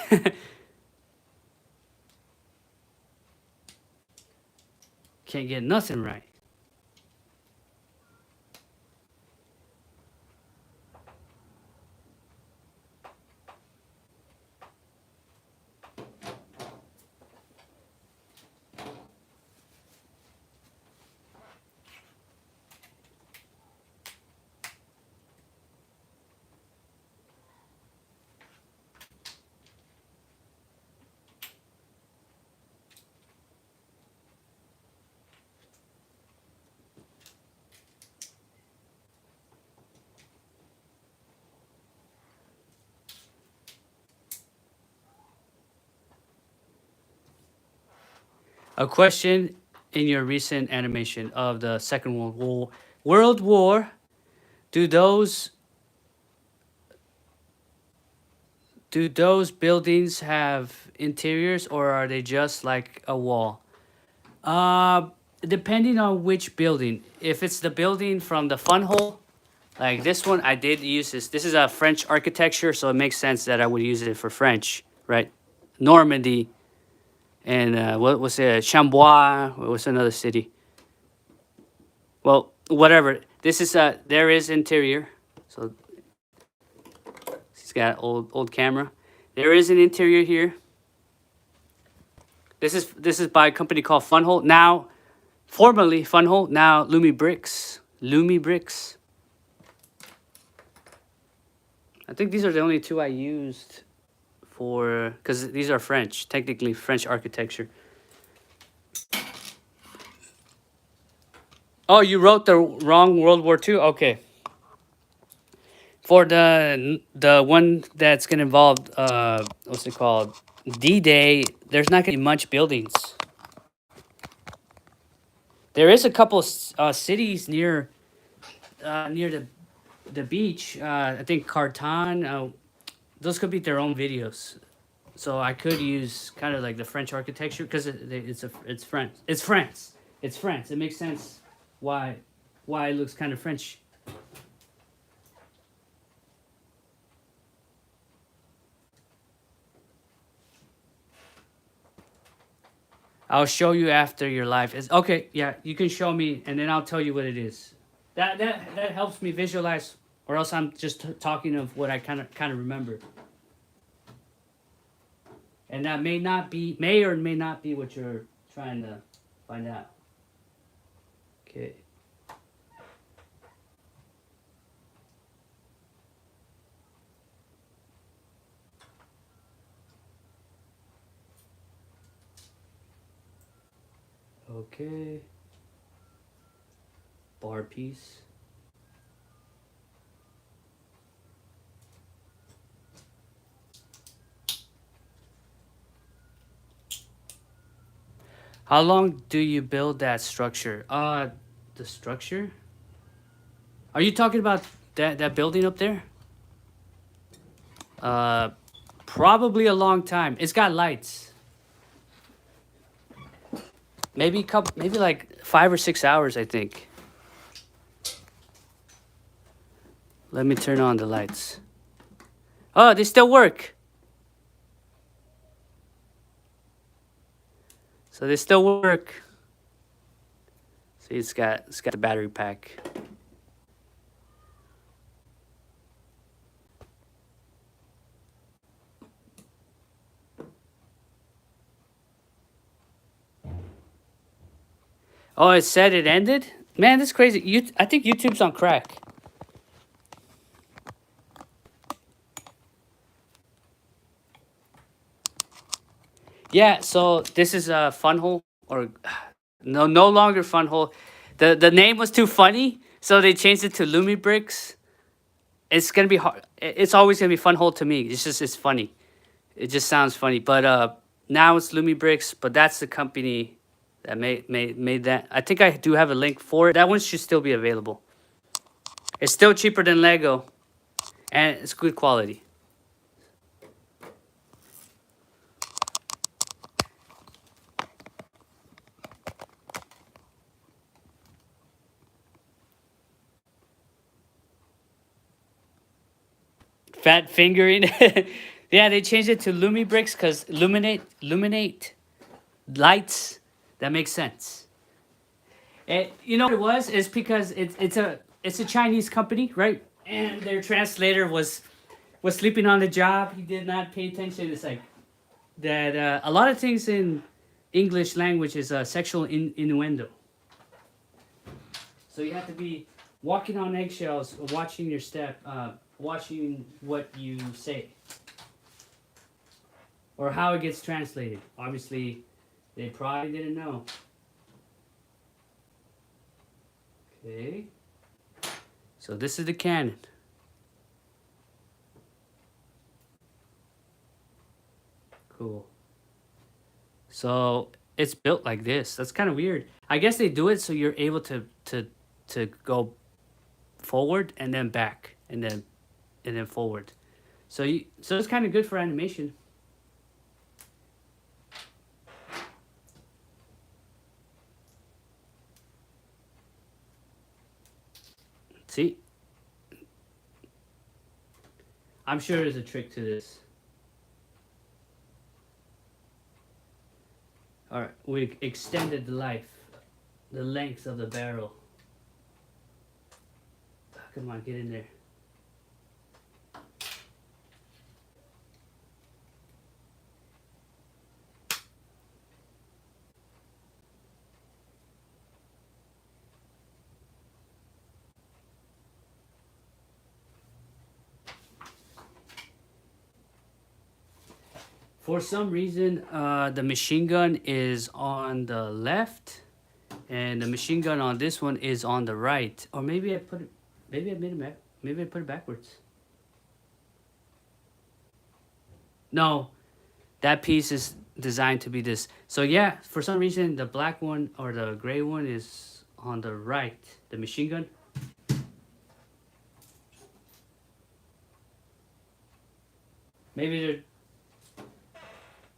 Can't get nothing right. A question in your recent animation of the Second World War, do those do those buildings have interiors or are they just like a wall? Uh, Depending on which building. If it's the building from the fun hole, like this one, I did use this. This is a French architecture, so it makes sense that I would use it for French, right? Normandy and what was it? Chambois. What's another city? Well, whatever. This is there is interior. So he's got old camera. There is an interior here. This is by a company called Funhole. Now, formerly Funhole. Now Lumi Bricks. Lumi Bricks. I think these are the only two I used for because these are French, technically French architecture. Oh, you wrote the wrong World War II. Okay. For the one that's gonna involve what's it called, D-Day, there's not gonna be much buildings. There is a couple cities near the beach. I think Carton. Those could be their own videos. So I could use kind of like the French architecture because it's France. It's France. It's France. It makes sense why it looks kind of French. I'll show you after your live is okay. Yeah, you can show me, and then I'll tell you what it is. That helps me visualize, or else I'm just talking of what I kind of remember, and that may or may not be what you're trying to find out. Okay. Okay. bar piece. How long do you build that structure? The structure? Are you talking about that building up there? Uh, Probably a long time. It's got lights. Maybe like 5 or 6 hours, I think. Let me turn on the lights. Oh, they still work. So they still work. See, it's got the battery pack. Oh, it said it ended? Man, that's crazy. I think YouTube's on crack. Yeah, so this is a fun hole or no longer fun hole. The name was too funny, so they changed it to Lumi Bricks. It's gonna be hard. It's always gonna be fun hole to me. It's funny. It just sounds funny. But now it's Lumi Bricks. But that's the company that made that. I think I do have a link for it. That one should still be available. It's still cheaper than Lego, and it's good quality. Fat fingering. Yeah, they changed it to Lumi Bricks because illuminate lights. That makes sense. You know what it was? It's because it's a Chinese company, right? And their translator was sleeping on the job. He did not pay attention. It's like that. A lot of things in English language is sexual innuendo. So you have to be walking on eggshells, watching your step, watching what you say, or how it gets translated. Obviously, they probably didn't know. Okay. So this is the cannon. Cool. So it's built like this. That's kind of weird. I guess they do it so you're able to go forward and then back and then forward. So it's kind of good for animation. See? I'm sure there's a trick to this. All right, we extended the length of the barrel. Come on, get in there. For some reason, the machine gun is on the left, and the machine gun on this one is on the right. Or maybe I put it, maybe I made it back. Maybe I put it backwards. No, that piece is designed to be this. So yeah, for some reason, the black one or the gray one is on the right. The machine gun. Maybe they're.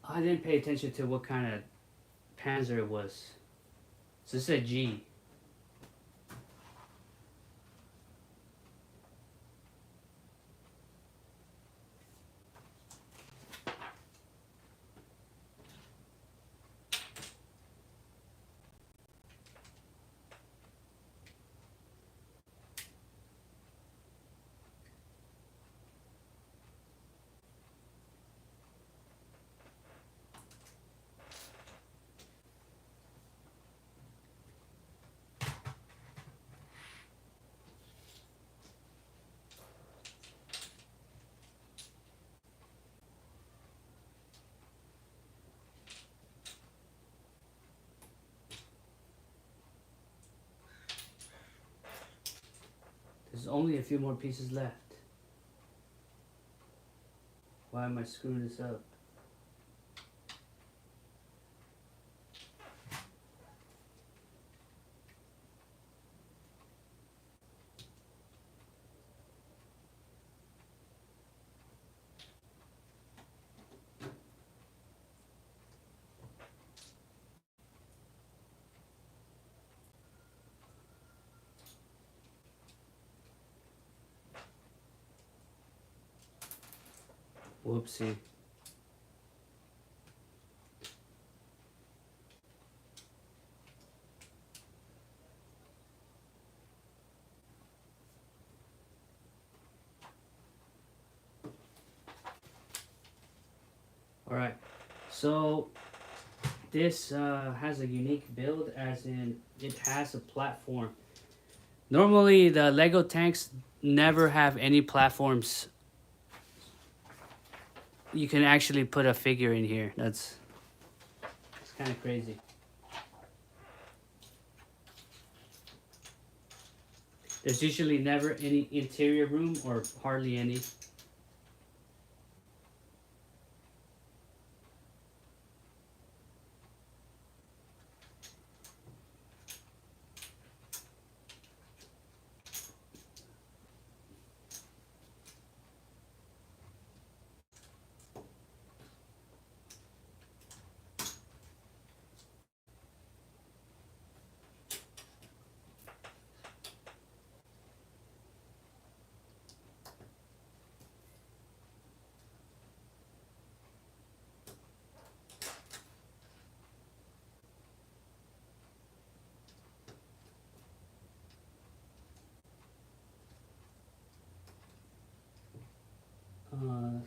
I didn't pay attention to what kind of Panzer it was. So this is a G. only a few more pieces left. Why am I screwing this up? Whoopsie. All right, so this has a unique build, as in it has a platform. Normally, the Lego tanks never have any platforms. You can actually put a figure in here. It's kind of crazy. There's usually never any interior room or hardly any.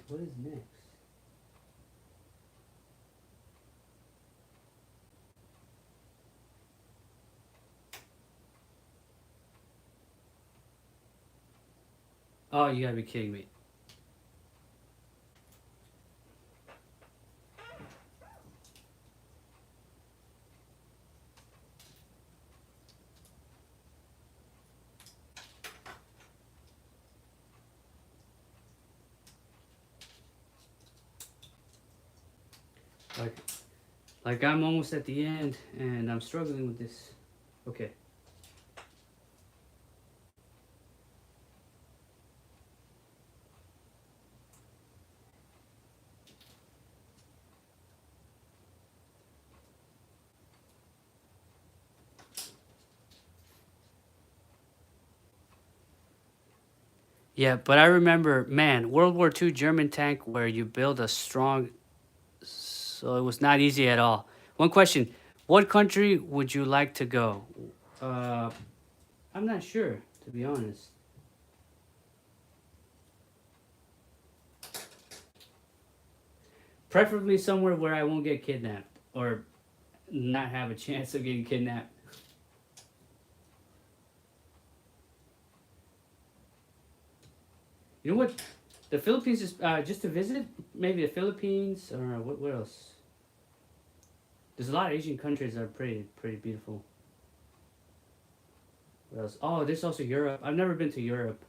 What is next? Oh, you gotta be kidding me. Like, like I'm almost at the end and I'm struggling with this. Okay. Yeah, but I remember, man, World War II German tank where you build a strong, so it was not easy at all. One question, what country would you like to go? Uh, I'm not sure, to be honest. Preferably somewhere where I won't get kidnapped or not have a chance of getting kidnapped. You know what? The Philippines is just to visit. Maybe the Philippines or what else? There's a lot of Asian countries that are pretty beautiful. What else? Oh, there's also Europe. I've never been to Europe.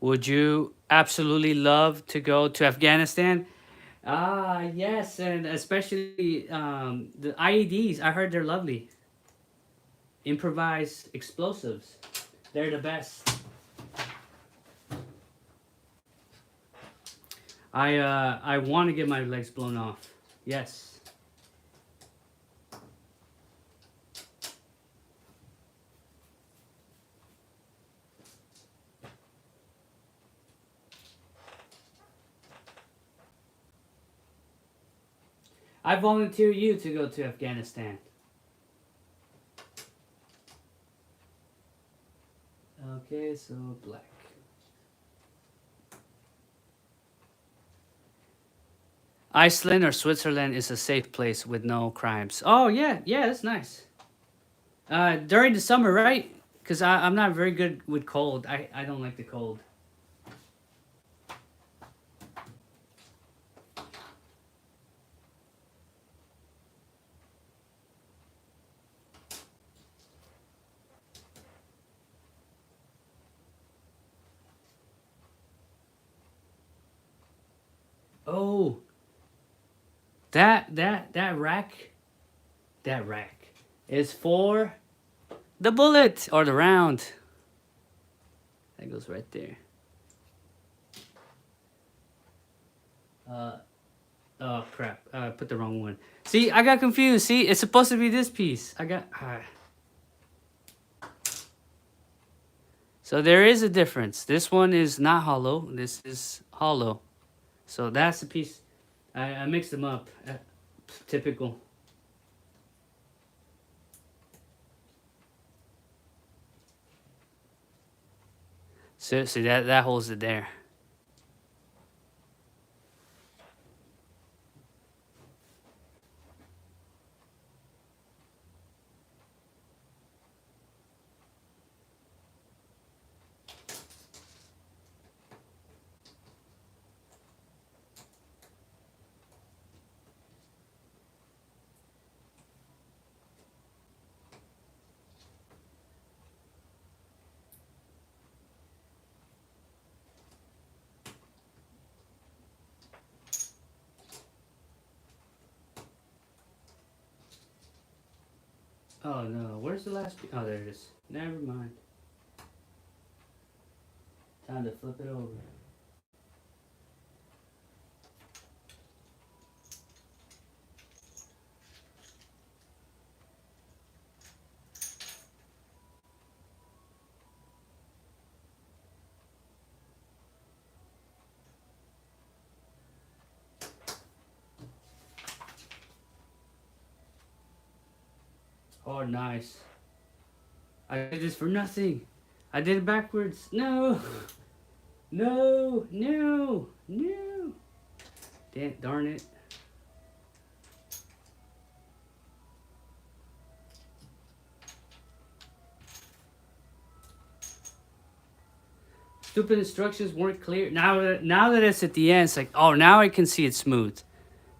Would you absolutely love to go to Afghanistan? Ah, yes, and especially the IEDs. I heard they're lovely. Improvised explosives. They're the best. I want to get my legs blown off. Yes. I volunteer you to go to Afghanistan. Okay, so black. Iceland or Switzerland is a safe place with no crimes. Oh yeah, yeah, that's nice. During the summer, right? Because I'm not very good with cold. I don't like the cold. Oh, that rack is for the bullet or the round. That goes right there. Uh, oh crap! I put the wrong one. See, I got confused. See, it's supposed to be this piece. I got. So there is a difference. This one is not hollow. This is hollow. So that's the piece. I mixed them up. Typical. So see that holds it there. Oh no, where's the last piece? Oh, there it is. Never mind. Time to flip it over. Oh, nice. I did this for nothing. I did it backwards. No. No. No. No. Darn it. Stupid instructions weren't clear. Now that it's at the end, it's like, oh, now I can see it smooth.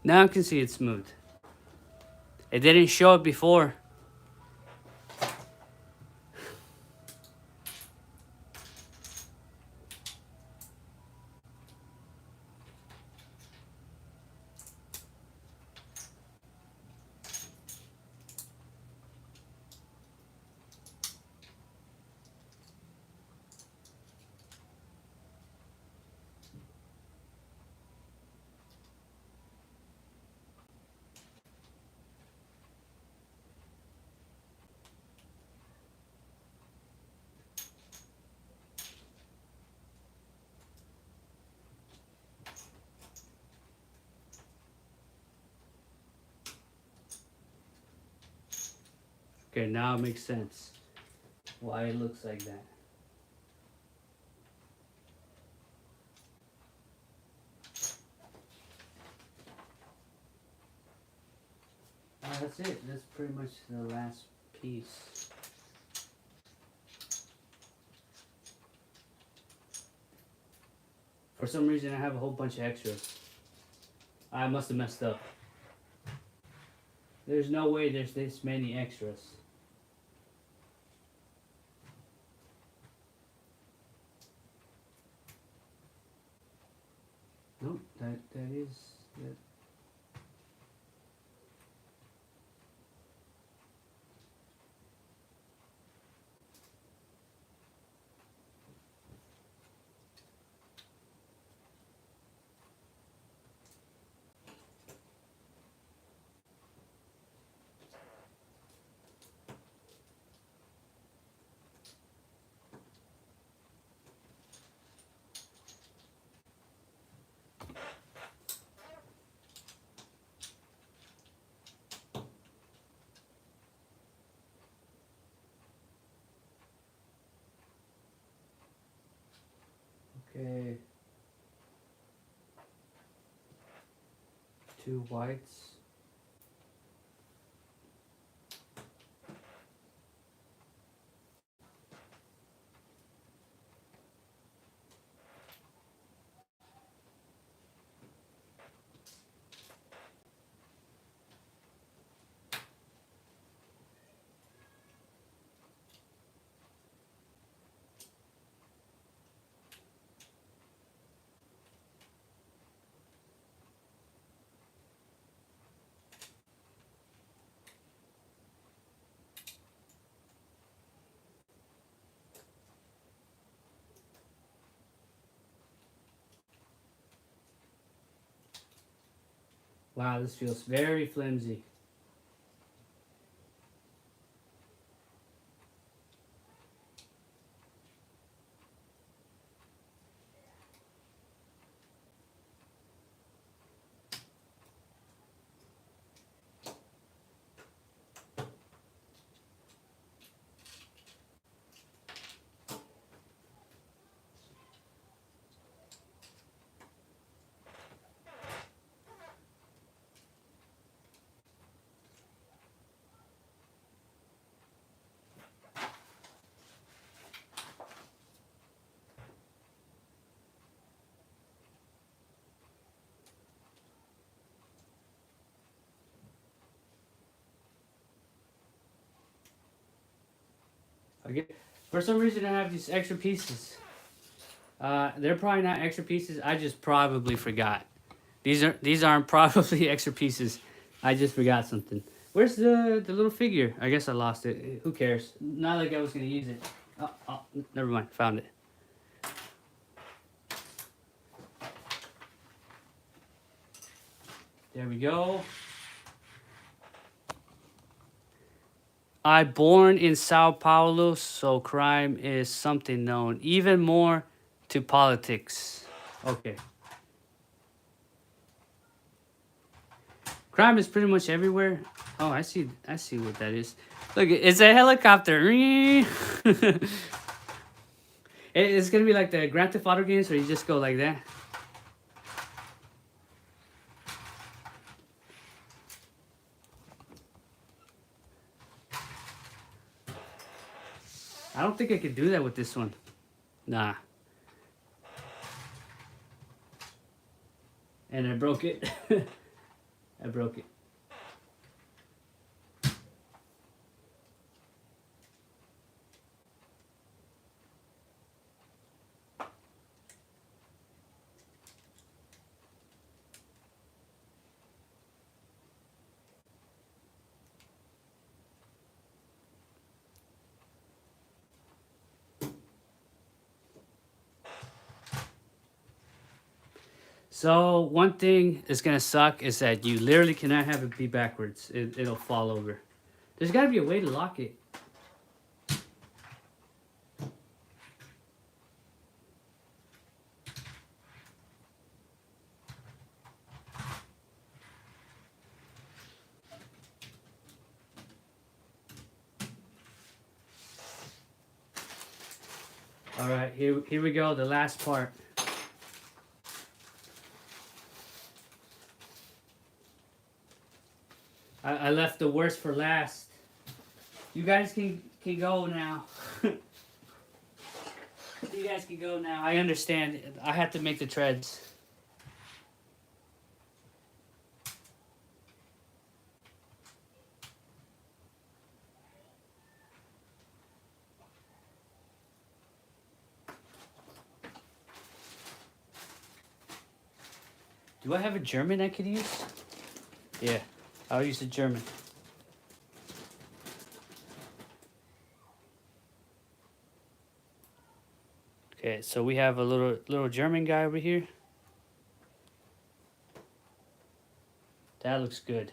Now I can see it smooth. It didn't show it before. Okay, now it makes sense why it looks like that. That's it. That's pretty much the last piece. For some reason, I have a whole bunch of extras. I must have messed up. There's no way there's this many extras. Nope, that is that. 2 whites. Wow, this feels very flimsy. Okay. For some reason, I have these extra pieces. They're probably not extra pieces. I just probably forgot. These aren't probably extra pieces. I just forgot something. Where's the little figure? I guess I lost it. Who cares? Not like I was gonna use it. Oh, never mind. Found it. There we go. I born in Sao Paulo, so crime is something known. Even more to politics. Okay. Crime is pretty much everywhere. Oh, I see what that is. Look, it's a helicopter. It's gonna be like the Grand Theft Auto games where you just go like that. I don't think I could do that with this one. Nah. And I broke it. I broke it. So one thing that's gonna suck is that you literally cannot have it be backwards. It'll fall over. There's gotta be a way to lock it. All right, here we go. The last part. I left the worst for last. You guys can go now. You guys can go now. I understand. I had to make the treads. Do I have a German I could use? Yeah, I'll use the German. Okay, so we have a little German guy over here. That looks good.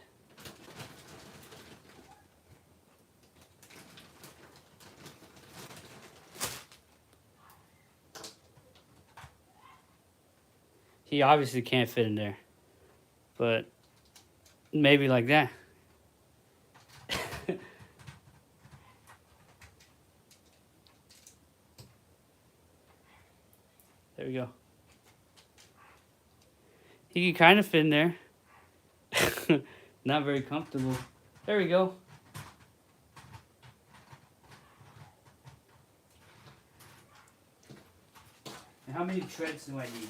He obviously can't fit in there, but maybe like that. There we go. He can kind of fit in there. Not very comfortable. There we go. And how many treads do I need?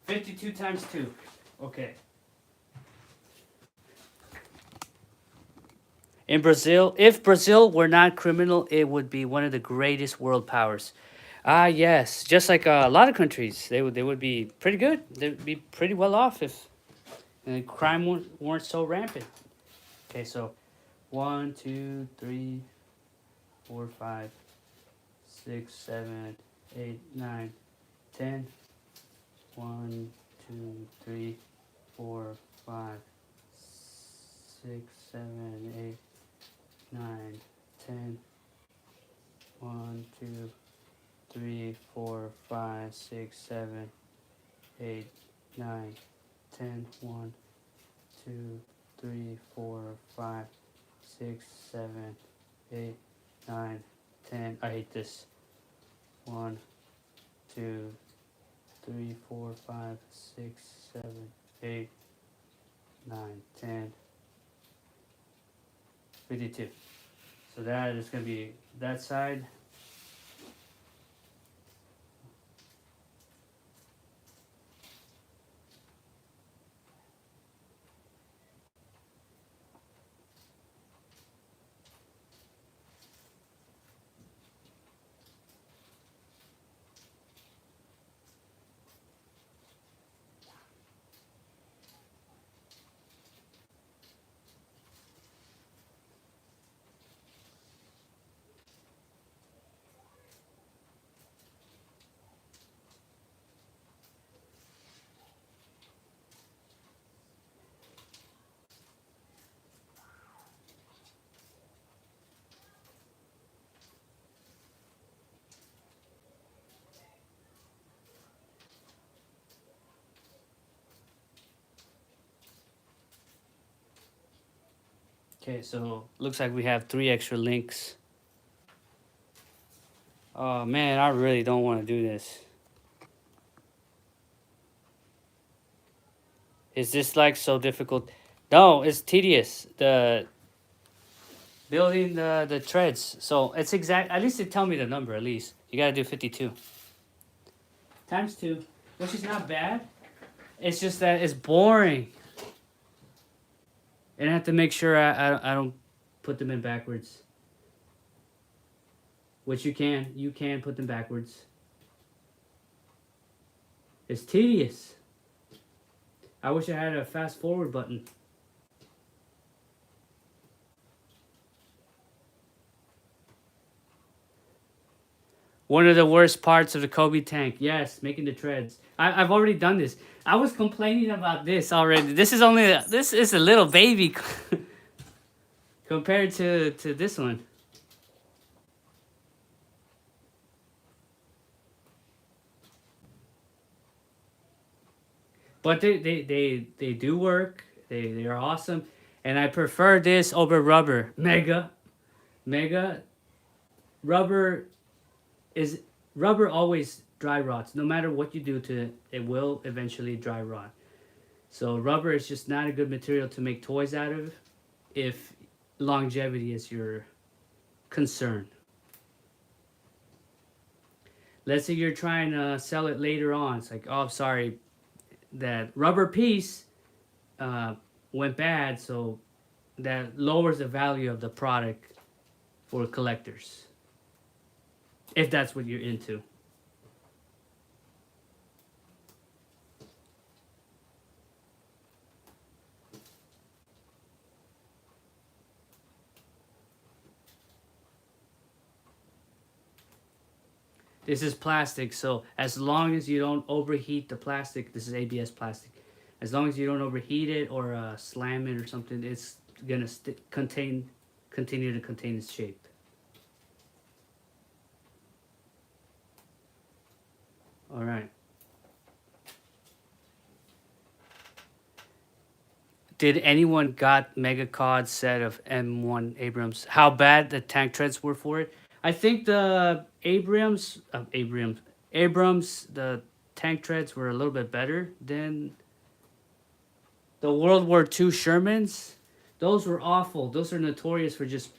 $52 times 2. Okay. In Brazil, if Brazil were not criminal, it would be one of the greatest world powers. Ah, yes. Just like a lot of countries, they would be pretty good. They'd be pretty well off if crime weren't so rampant. Okay, so 1, 2, 3, 4, 5, 6, 7, 8, 9, 10. 1, 2, 3, 4, 5, 6, 7, 8, 9, 10. 1, 2, 3, 4, 5, 6, 7, 8, 9, 10. 1, 2, 3, 4, 5, 6, 7, 8, 9, 10. I hate this. 1, 2, 3, 4, 5, 6, 7, 8, 9, 10. 52. So that is going to be that side. Okay, so looks like we have 3 extra links. Oh man, I really don't want to do this. Is this like so difficult? No, it's tedious. The building the treads. So it's exact. At least they tell me the number. At least you gotta do 52 times 2, which is not bad. It's just that it's boring, and I have to make sure I don't put them in backwards. Which you can put them backwards. It's tedious. I wish I had a fast forward button. One of the worst parts of the Kobe tank. Yes, making the treads. I've already done this. I was complaining about this already. This is a little baby compared to this one. But they do work. They are awesome. And I prefer this over rubber. Mega rubber is rubber always dry rots. No matter what you do to it, it will eventually dry rot. So rubber is just not a good material to make toys out of if longevity is your concern. Let's say you're trying to sell it later on. It's like, oh, I'm sorry, that rubber piece went bad, so that lowers the value of the product for collectors. If that's what you're into. This is plastic, so as long as you don't overheat the plastic, this is ABS plastic. As long as you don't overheat it or slam it or something, it's gonna continue to contain its shape. All right. Did anyone got Mega COD set of M1 Abrams? How bad the tank treads were for it? I think the Abrams, the tank treads were a little bit better than the World War II Shermans. Those were awful. Those are notorious for just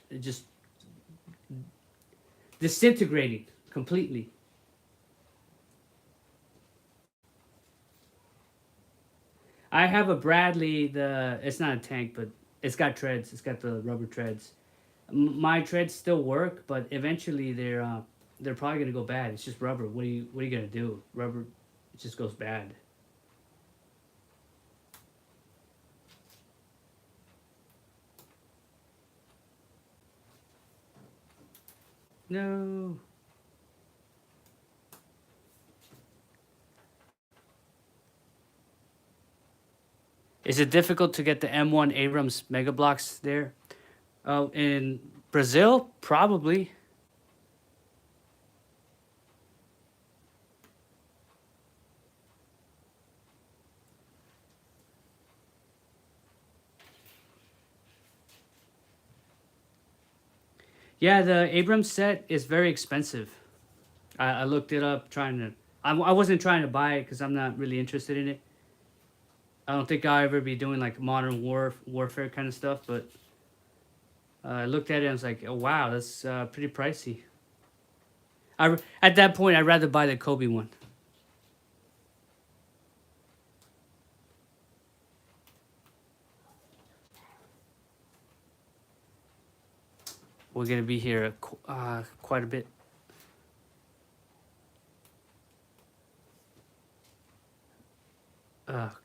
disintegrating completely. I have a Bradley. The It's not a tank, but it's got treads. It's got the rubber treads. My treads still work, but eventually they're probably gonna go bad. It's just rubber. What are you gonna do? Rubber, it just goes bad. No. Is it difficult to get the M1 Abrams Mega Blocks there? Oh, in Brazil, probably. Yeah, the Abrams set is very expensive. I looked it up trying to. I wasn't trying to buy it because I'm not really interested in it. I don't think I'll ever be doing like warfare kind of stuff. But I looked at it and I was like, oh wow, that's pretty pricey. At that point, I'd rather buy the Kobe one. We're gonna be here quite a bit.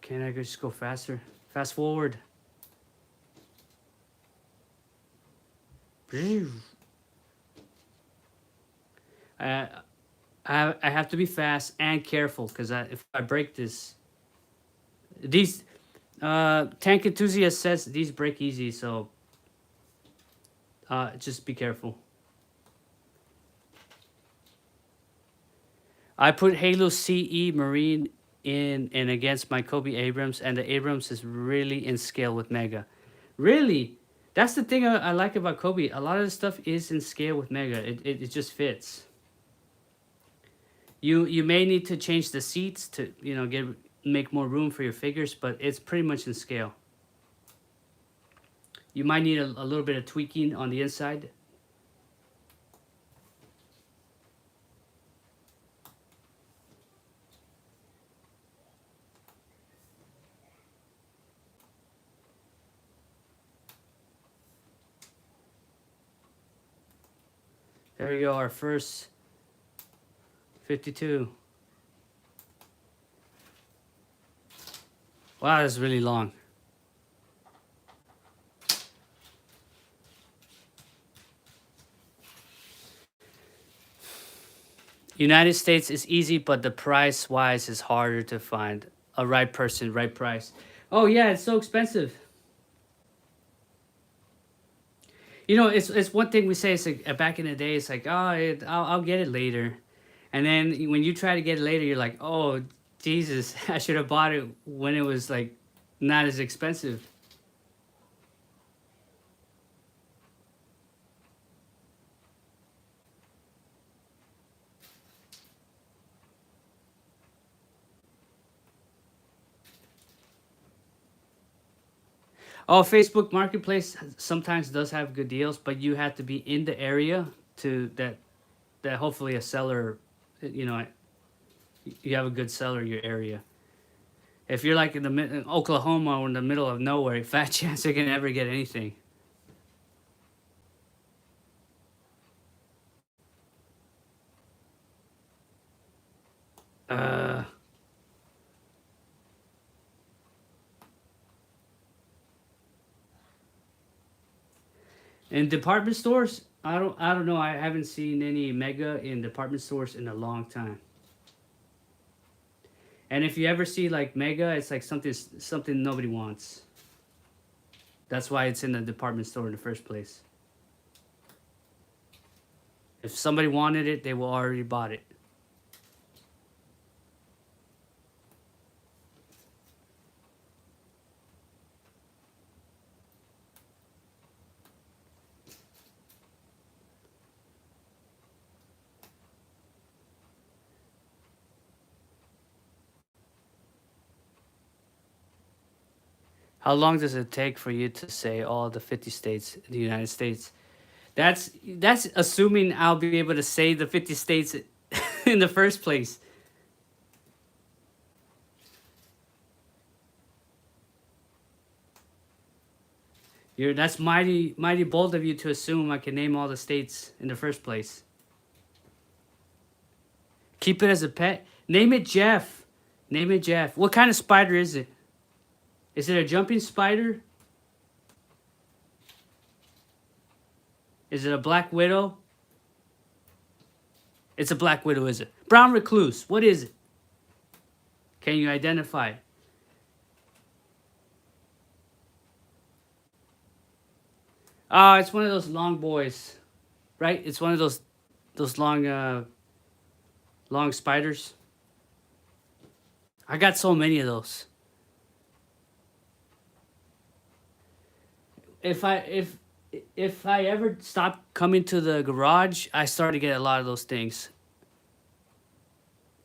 Can I just go faster? Fast forward. I I have to be fast and careful because if I break this, these tank enthusiast says these break easy, so just be careful. I put Halo CE Marine in and against my Kobe Abrams, and the Abrams is really in scale with Mega. Really, that's the thing I like about Kobe. A lot of the stuff is in scale with Mega. It just fits. You may need to change the seats to make more room for your figures, but it's pretty much in scale. You might need a little bit of tweaking on the inside. There we go, our first 52. Wow, that's really long. United States is easy, but the price wise is harder to find a right person, right price. Oh yeah, it's so expensive. It's one thing we say. It's like back in the day, it's like, I'll get it later, and then when you try to get it later, you're like, oh Jesus, I should have bought it when it was like not as expensive. Oh, Facebook Marketplace sometimes does have good deals, but you have to be in the area to that hopefully a seller, you know, you have a good seller in your area. If you're like in Oklahoma or in the middle of nowhere, fat chance you can never get anything. Uh, in department stores, I don't know. I haven't seen any Mega in department stores in a long time. And if you ever see like Mega, it's like something nobody wants. That's why it's in the department store in the first place. If somebody wanted it, they will already bought it. How long does it take for you to say all the 50 states in the United States? That's assuming I'll be able to say the 50 states in the first place. That's mighty bold of you to assume I can name all the states in the first place. Keep it as a pet. Name it Jeff. Name it Jeff. What kind of spider is it? Is it a jumping spider? Is it a black widow? It's a black widow, is it? Brown recluse. What is it? Can you identify it? It's one of those long boys, right? It's one of those long spiders. I got so many of those. If I ever stopped coming to the garage, I started to get a lot of those things.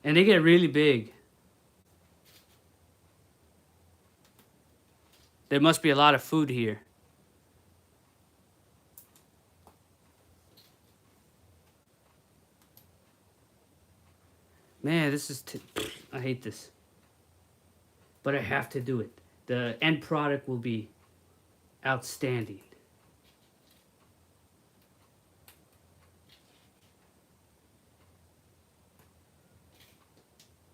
And they get really big. There must be a lot of food here. Man, this is... I hate this. But I have to do it. The end product will be outstanding.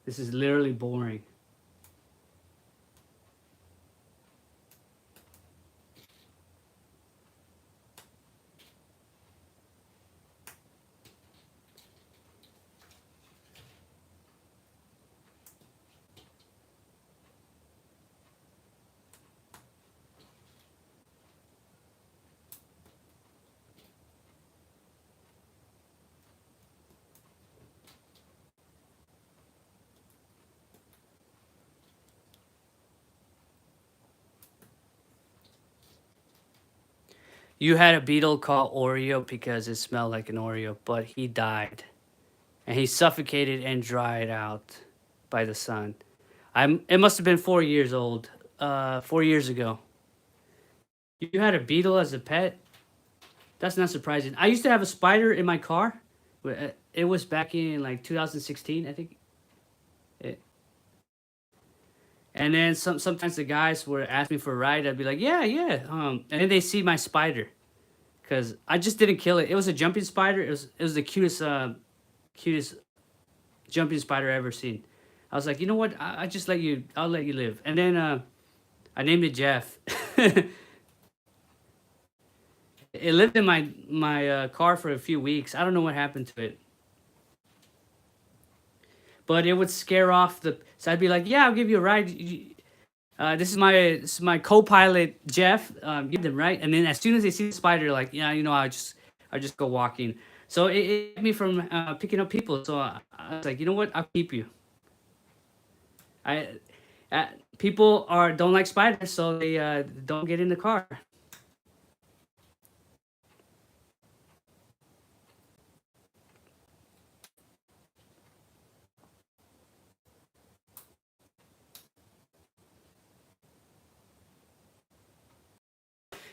This is literally boring. You had a beetle called Oreo because it smelled like an Oreo, but he died. And he suffocated and dried out by the sun. It must have been 4 years old. 4 years ago. You had a beetle as a pet? That's not surprising. I used to have a spider in my car. It was back in like 2016, I think. And then sometimes the guys would ask me for a ride. I'd be like, yeah. And then they see my spider, because I just didn't kill it. It was a jumping spider. It was the cutest jumping spider I ever seen. I was like, you know what? I'll let you live. And then I named it Jeff. It lived in my car for a few weeks. I don't know what happened to it. But it would scare off the... So I'd be like, yeah, I'll give you a ride. This is my co-pilot, Jeff. Give them, right? And then as soon as they see the spider, like, yeah, I just go walking. So it kept me from picking up people. So I was like, you know what? I'll keep you. People don't like spiders, so they don't get in the car.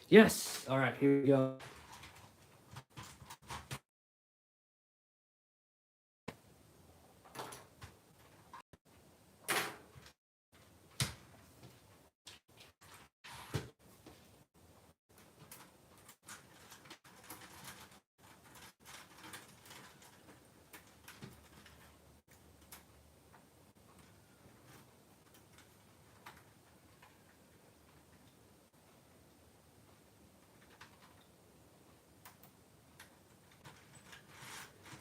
Yes. All right, here we go.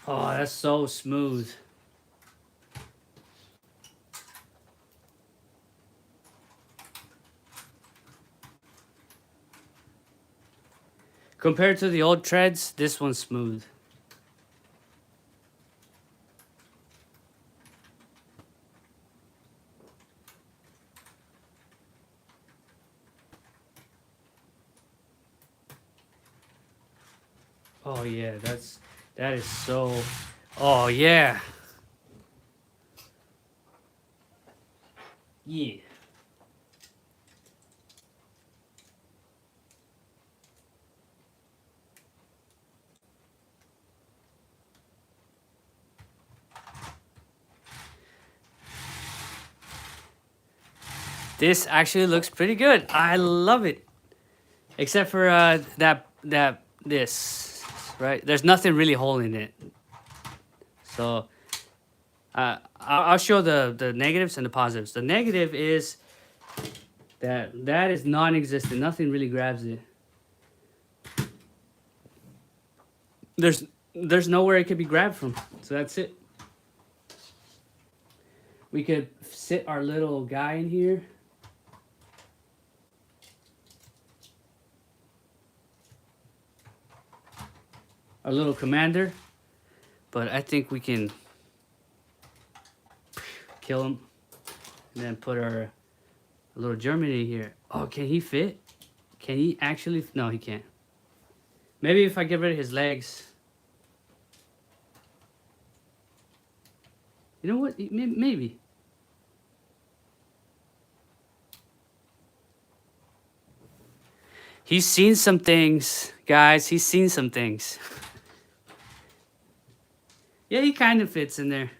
Oh, that's so smooth. Compared to the old treads, this one's smooth. Oh yeah, that is so... Oh yeah. Yeah. This actually looks pretty good. I love it. Except for this, right? There's nothing really holding it. So I'll show the negatives and the positives. The negative is that is non-existent. Nothing really grabs it. There's nowhere it could be grabbed from. So that's it. We could sit our little guy in here. Our little commander. But I think we can kill him. And then put our little German in here. Oh, can he fit? Can he actually? No, he can't. Maybe if I get rid of his legs. You know what? Maybe. He's seen some things, guys. He's seen some things. Yeah, he kind of fits in there.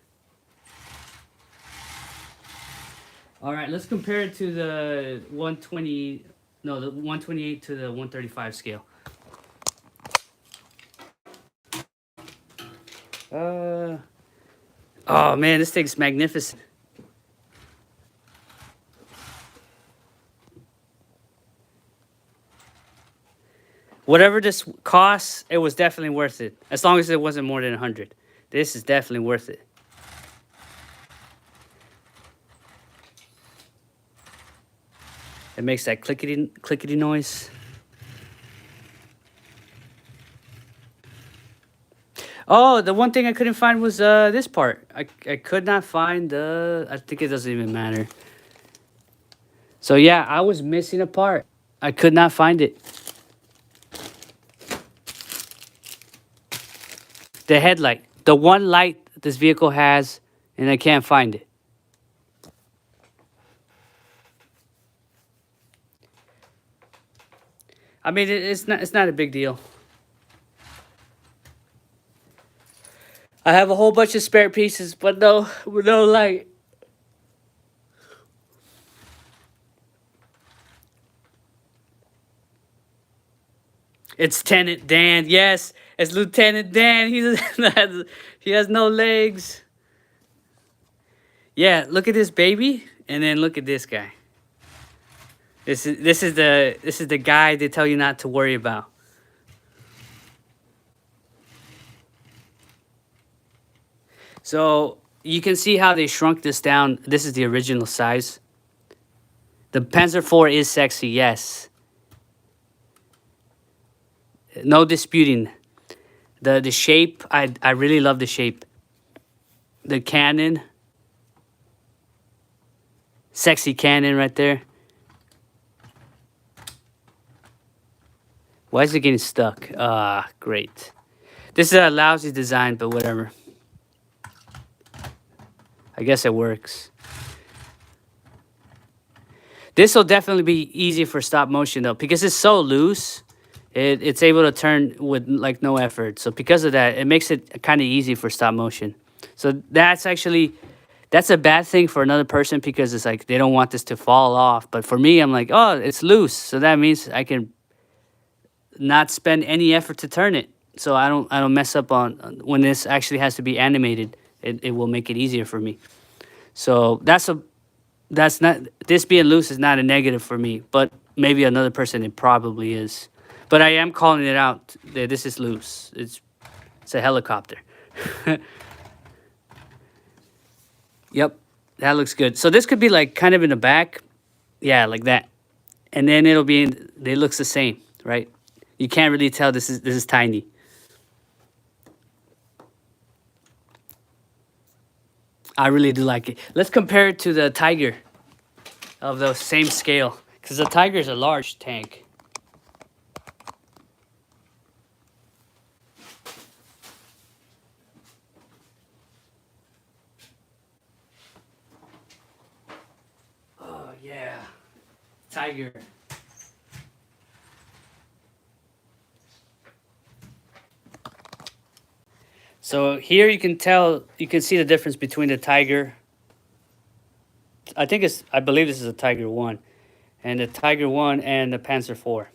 All right, let's compare it to the 120, no, the 128 to the 135 scale. Oh man, this thing's magnificent. Whatever this costs, it was definitely worth it. As long as it wasn't more than 100. This is definitely worth it. It makes that clickety noise. Oh, the one thing I couldn't find was this part. I could not find the... I think it doesn't even matter. So yeah, I was missing a part. I could not find it. The headlight. The one light this vehicle has, and I can't find it. I mean, it's not a big deal. I have a whole bunch of spare pieces, but no light. It's Lieutenant Dan. Yes, it's Lieutenant Dan. He has no legs. Yeah, look at this baby, and then look at this guy. This is the guy they tell you not to worry about. So you can see how they shrunk this down. This is the original size. The Panzer IV is sexy, yes. No disputing. The shape, I really love the shape. The cannon. Sexy cannon right there. Why is it getting stuck? Ah, great. This is a lousy design, but whatever. I guess it works. This will definitely be easy for stop motion though, because it's so loose. It's able to turn with like no effort. So because of that, it makes it kind of easy for stop motion. So that's a bad thing for another person because it's like they don't want this to fall off. But for me, I'm like, oh, it's loose. So that means I can not spend any effort to turn it. So I don't mess up on when this actually has to be animated. It will make it easier for me. So that's not, this being loose is not a negative for me, but maybe another person it probably is. But I am calling it out that this is loose. It's a helicopter. Yep, that looks good. So this could be like kind of in the back. Yeah, like that. And then it'll be it looks the same, right? You can't really tell this is tiny. I really do like it. Let's compare it to the Tiger of the same scale, because the Tiger is a large tank. Oh yeah, Tiger. So here you can see the difference between the Tiger I think it's. I believe this is a Tiger 1, and the Tiger 1 and the Panzer 4.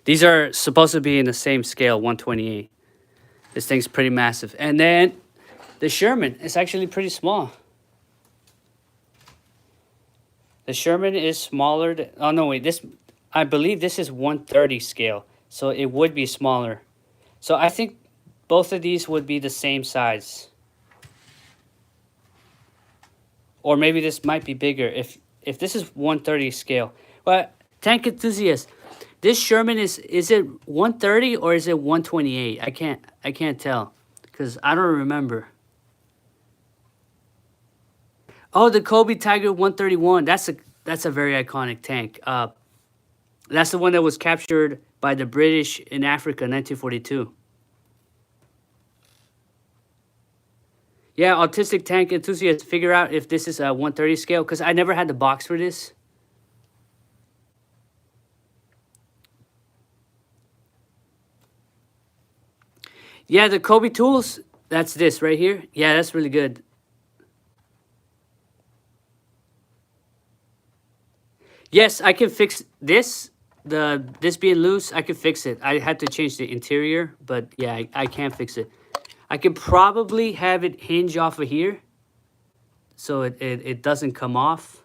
These are supposed to be in the same scale, 128. This thing's pretty massive. And then the Sherman is actually pretty small. The Sherman is smaller. Oh no, wait. This, I believe this is 130 scale, so it would be smaller. So I think both of these would be the same size, or maybe this might be bigger. If this is 130 scale, but tank enthusiast, this Sherman is it 130 or is it 128? I can't tell because I don't remember. Oh, the Kobe Tiger 131. That's a very iconic tank. That's the one that was captured by the British in Africa in 1942. Yeah, autistic tank enthusiast, figure out if this is a 130 scale because I never had the box for this. Yeah, the Kobe tools, that's this right here. Yeah, that's really good. Yes, I can fix this. This being loose, I can fix it. I had to change the interior, but yeah, I can fix it. I can probably have it hinge off of here so it doesn't come off.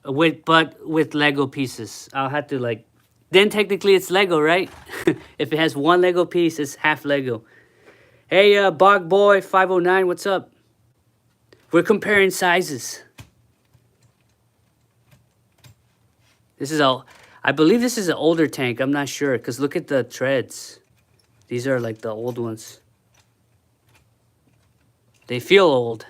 But with Lego pieces. I'll have to like, then technically it's Lego, right? If it has one Lego piece, it's half Lego. Hey, Bog Boy 509, what's up? We're comparing sizes. This is I believe this is an older tank. I'm not sure because look at the treads. These are like the old ones. They feel old.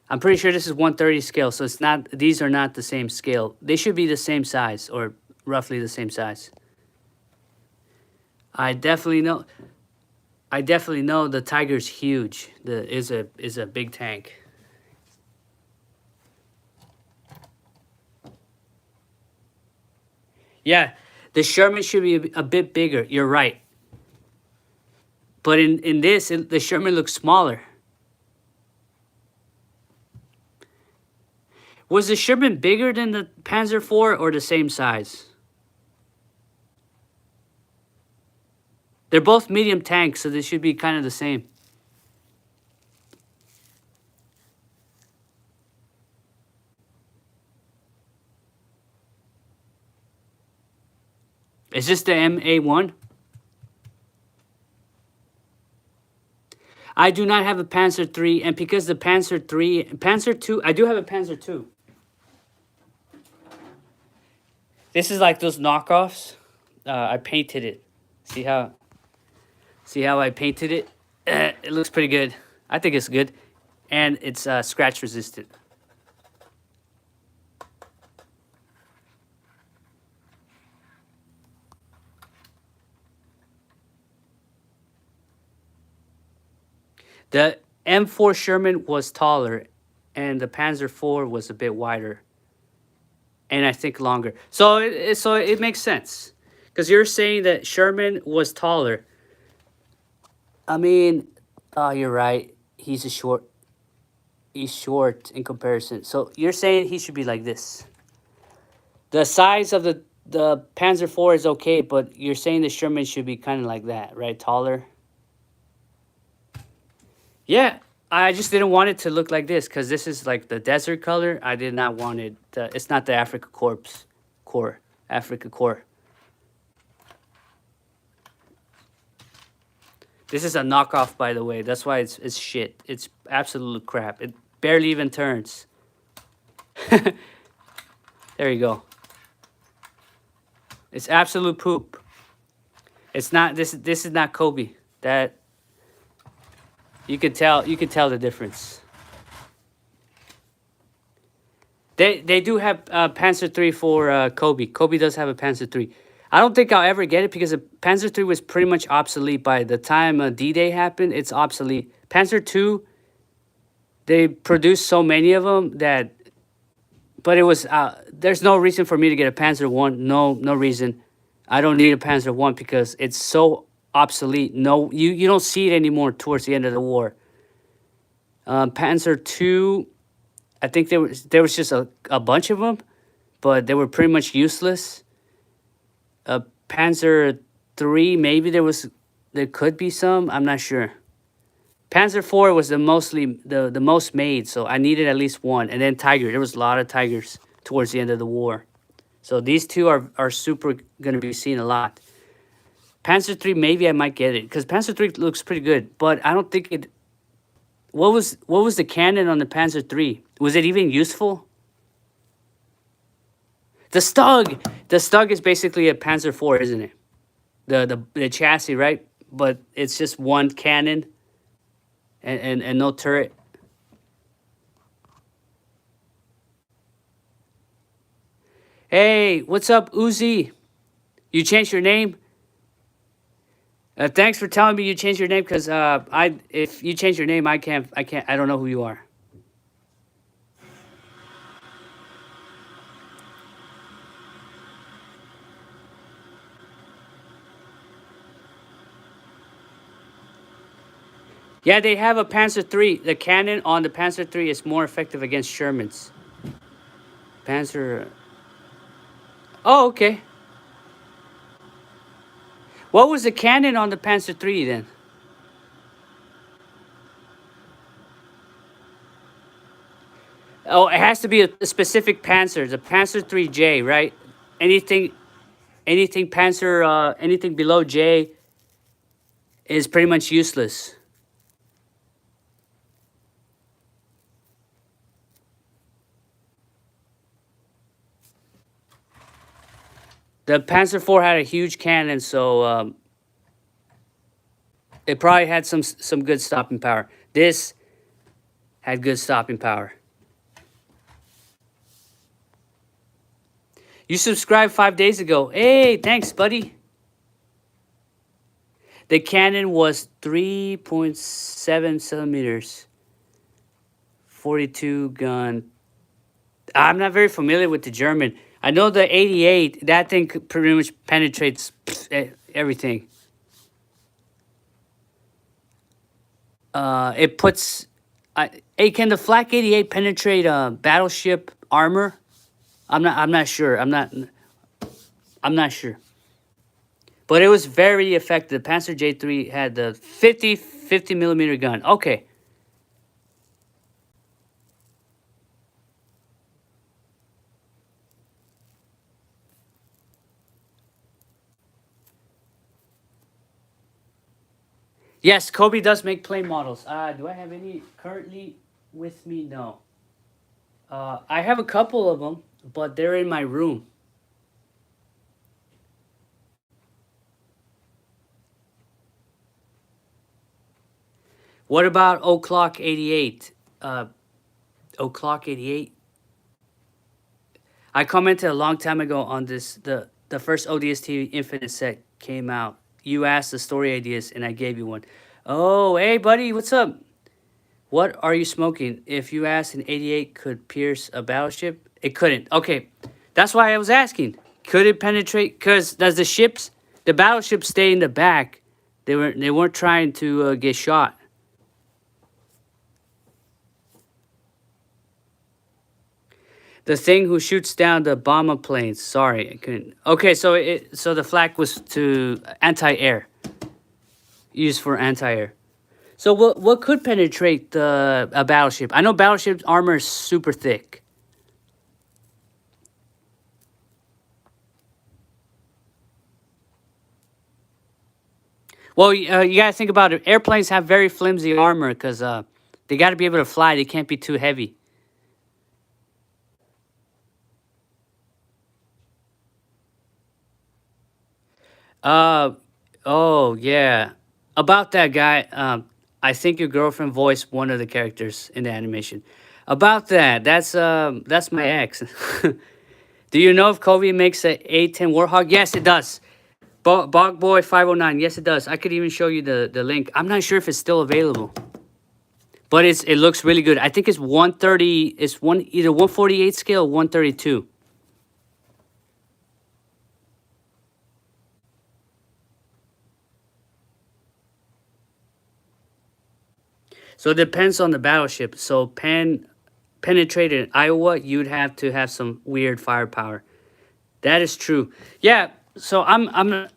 I'm pretty sure this is 130 scale, so it's not. These are not the same scale. They should be the same size or roughly the same size. I definitely know. I definitely know the Tiger's huge. Is a big tank. Yeah, the Sherman should be a bit bigger. You're right. But in this, the Sherman looks smaller. Was the Sherman bigger than the Panzer IV or the same size? They're both medium tanks, so they should be kind of the same. Is this the MA1? I do not have a Panzer III, and because the Panzer II, I do have a Panzer II. This is like those knockoffs. I painted it. See how I painted it? It looks pretty good. I think it's good, and it's scratch resistant. The M4 Sherman was taller, and the Panzer IV was a bit wider, and I think longer. So it makes sense, because you're saying that Sherman was taller. I mean, oh, you're right. He's short in comparison. So you're saying he should be like this. The size of the Panzer IV is okay, but you're saying the Sherman should be kind of like that, right? Taller. Yeah, I just didn't want it to look like this because this is like the desert color. I did not want it. It's not the Africa core. Africa core. This is a knockoff, by the way. That's why it's shit. It's absolute crap. It barely even turns. There you go. It's absolute poop. It's not. This is not Kobe. That you could tell the difference. They do have Panzer III for Kobe. Kobe does have a Panzer III. I don't think I'll ever get it because the Panzer III was pretty much obsolete by the time D-Day happened. It's obsolete. Panzer II, they produced so many of them that but it was there's no reason for me to get a Panzer one. No reason. I don't need a Panzer one because it's so obsolete. No, you don't see it anymore towards the end of the war. Panzer two, I think there was just a bunch of them, but they were pretty much useless. Panzer three, maybe there could be some. I'm not sure. Panzer IV was the most made, so I needed at least one. And then Tiger, there was a lot of Tigers towards the end of the war. So these two are super going to be seen a lot. Panzer III, maybe I might get it because Panzer III looks pretty good, but I don't think it. What was the cannon on the Panzer III? Was it even useful? The Stug is basically a Panzer IV, isn't it? The chassis, right? But it's just one cannon and no turret. Hey, what's up, Uzi? You changed your name? Thanks for telling me you changed your name, because if you change your name, I don't know who you are. Yeah, they have a Panzer III. The cannon on the Panzer III is more effective against Shermans. Panzer. Oh, okay. What was the cannon on the Panzer III then? Oh, it has to be a specific Panzer. The Panzer III J, right? Anything, anything Panzer, anything below J is pretty much useless. The Panzer IV had a huge cannon, so it probably had some good stopping power. This had good stopping power. You subscribed 5 days ago. Hey, thanks, buddy. The cannon was 3.7 centimeters. 42 gun. I'm not very familiar with the German. I know the 88, that thing pretty much penetrates everything. It puts... hey, can the Flak 88 penetrate battleship armor? I'm not sure. I'm not sure. But it was very effective. The Panzer J3 had the 50 millimeter gun. Okay. Yes, Kobe does make plane models. Do I have any currently with me? No. I have a couple of them, but they're in my room. What about O'Clock 88? O'Clock 88? I commented a long time ago on this. The first ODST Infinite set came out. You asked the story ideas, and I gave you one. Oh, hey, buddy, what's up? What are you smoking? If you asked an 88 could pierce a battleship, it couldn't. Okay, that's why I was asking. Could it penetrate? Because does the battleships stay in the back? They weren't trying to get shot. The thing who shoots down the bomber planes. Sorry, I couldn't. Okay, so the flak was to anti-air. Used for anti-air. So what could penetrate a battleship? I know battleship armor is super thick. Well, you gotta think about it. Airplanes have very flimsy armor because they gotta be able to fly. They can't be too heavy. Oh yeah. About that guy, I think your girlfriend voiced one of the characters in the animation. About that's my ex. Do you know if Kobe makes a A10 Warhog? Yes, it does. Bog Boy 509. Yes, it does. I could even show you the link. I'm not sure if it's still available. but it looks really good. I think it's 130. It's either 148 scale or 132. So it depends on the battleship. So penetrated in Iowa, you'd have to have some weird firepower. That is true. Yeah. So I'm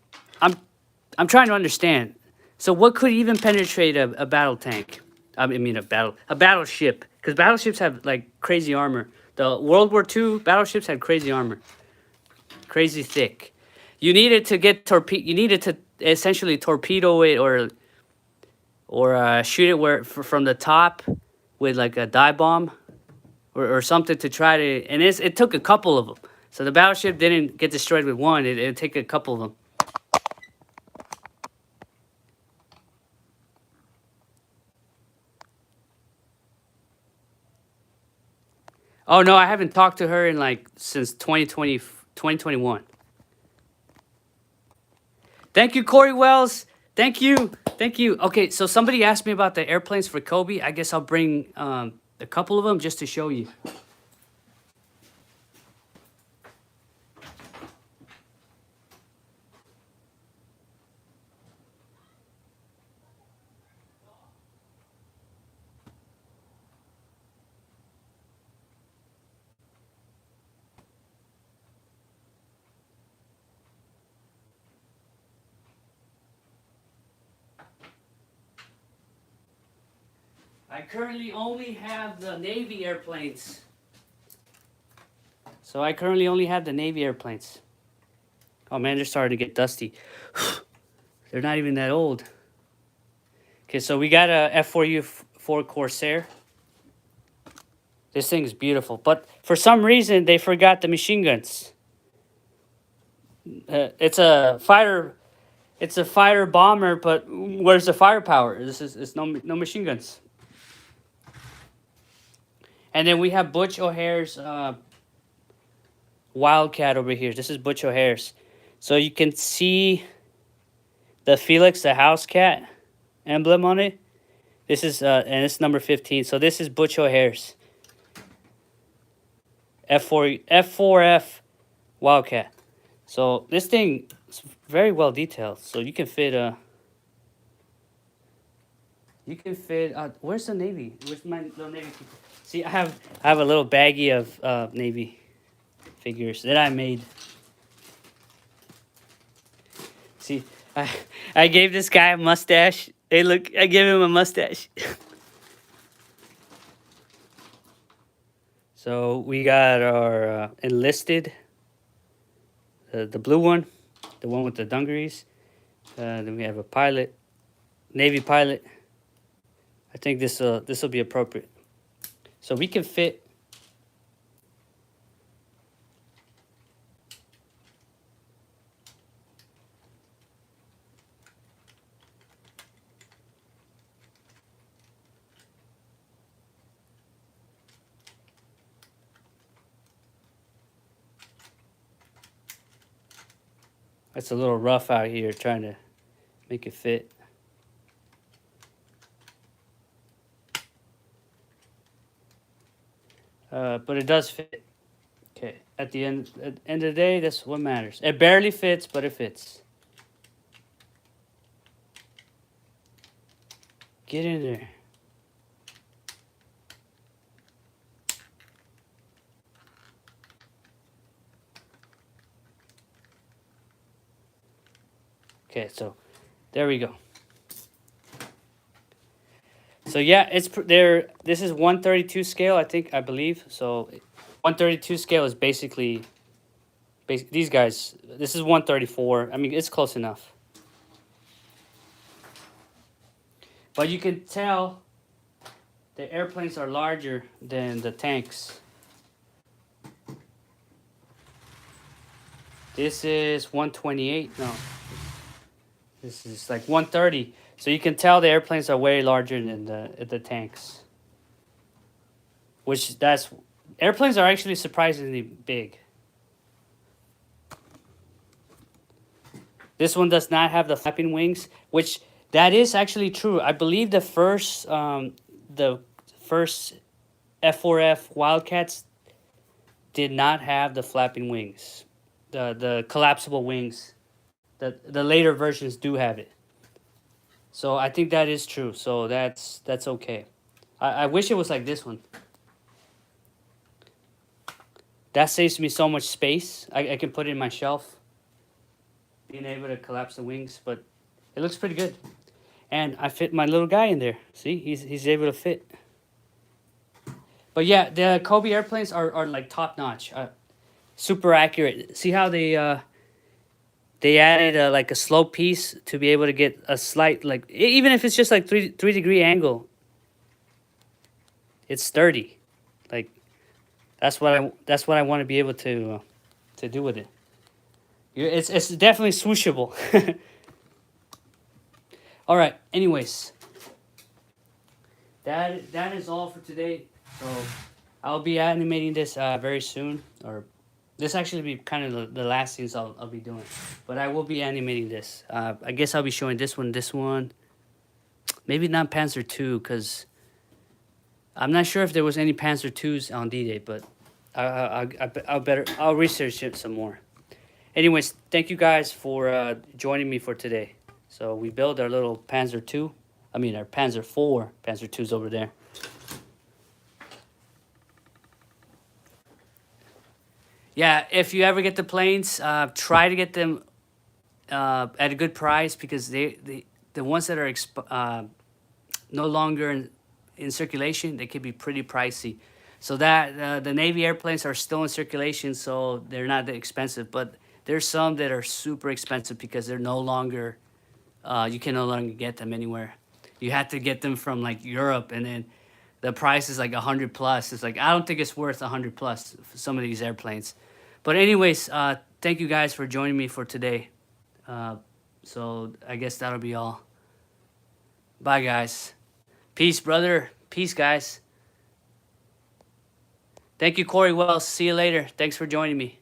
trying to understand. So what could even penetrate a battle tank? I mean a battleship, because battleships have like crazy armor. The World War II battleships had crazy armor, crazy thick. You needed to get You needed to essentially torpedo it or shoot it from the top with like a dive bomb or something to try to. And it took a couple of them. So the battleship didn't get destroyed with one. It'd take a couple of them. Oh no, I haven't talked to her in like since 2021. Thank you, Corey Wells. Thank you. Thank you. Okay, so somebody asked me about the airplanes for Kobe. I guess I'll bring a couple of them just to show you. I currently only have the Navy airplanes. So I currently only have the Navy airplanes. Oh man, they're starting to get dusty. They're not even that old. Okay, so we got a F4U4 Corsair. This thing is beautiful, but for some reason they forgot the machine guns. It's a fighter. It's a fighter bomber, but where's the firepower? It's no machine guns. And then we have Butch O'Hare's Wildcat over here. This is Butch O'Hare's. So you can see the Felix the house cat emblem on it. This is and it's number 15. So this is Butch O'Hare's F4F Wildcat. So this thing is very well detailed. So you can fit where's the Navy? Where's my little Navy people? See, I have a little baggie of Navy figures that I made. See, I gave this guy a mustache. Hey, look, I gave him a mustache. So we got our enlisted, the blue one, the one with the dungarees. Then we have a pilot, Navy pilot. I think this will be appropriate. So we can fit. It's a little rough out here trying to make it fit. But it does fit. Okay, at the end of the day, that's what matters. It barely fits, but it fits. Get in there. Okay, so there we go. So yeah, this is 132 scale, I believe. So 132 scale is basically these guys. This is 134. I mean, it's close enough. But you can tell the airplanes are larger than the tanks. This is 128. No. This is like 130. So you can tell the airplanes are way larger than the tanks. Airplanes are actually surprisingly big. This one does not have the flapping wings, which that is actually true. I believe the first the first F4F Wildcats did not have the flapping wings, the collapsible wings. The later versions do have it. So I think that is true. So that's okay. I wish it was like this one. That saves me so much space. I can put it in my shelf. Being able to collapse the wings, but it looks pretty good. And I fit my little guy in there. See, he's able to fit. But yeah, the Kobe airplanes are like top notch, super accurate. See how they added like a slow piece to be able to get a slight like even if it's just like three degree angle, it's sturdy. Like that's what I want to be able to do with it. It's definitely swooshable. All right. Anyways, that is all for today. So I'll be animating this very soon, or this actually be kind of the last things I'll be doing. But I will be animating this. I guess I'll be showing this one. Maybe not Panzer 2, because I'm not sure if there was any Panzer 2s on D-Day, but I'll research it some more. Anyways, thank you guys for joining me for today. So we built our little Panzer 2. I mean, our Panzer 4. Panzer 2's over there. Yeah, if you ever get the planes, try to get them at a good price, because the ones that are no longer in circulation, they could be pretty pricey. So that the Navy airplanes are still in circulation, so they're not that expensive. But there's some that are super expensive because they're no longer, you can no longer get them anywhere. You have to get them from like Europe, and then the price is like 100 plus. It's like, I don't think it's worth 100 plus for some of these airplanes. But anyways, thank you guys for joining me for today. So I guess that'll be all. Bye, guys. Peace, brother. Peace, guys. Thank you, Corey Wells. See you later. Thanks for joining me.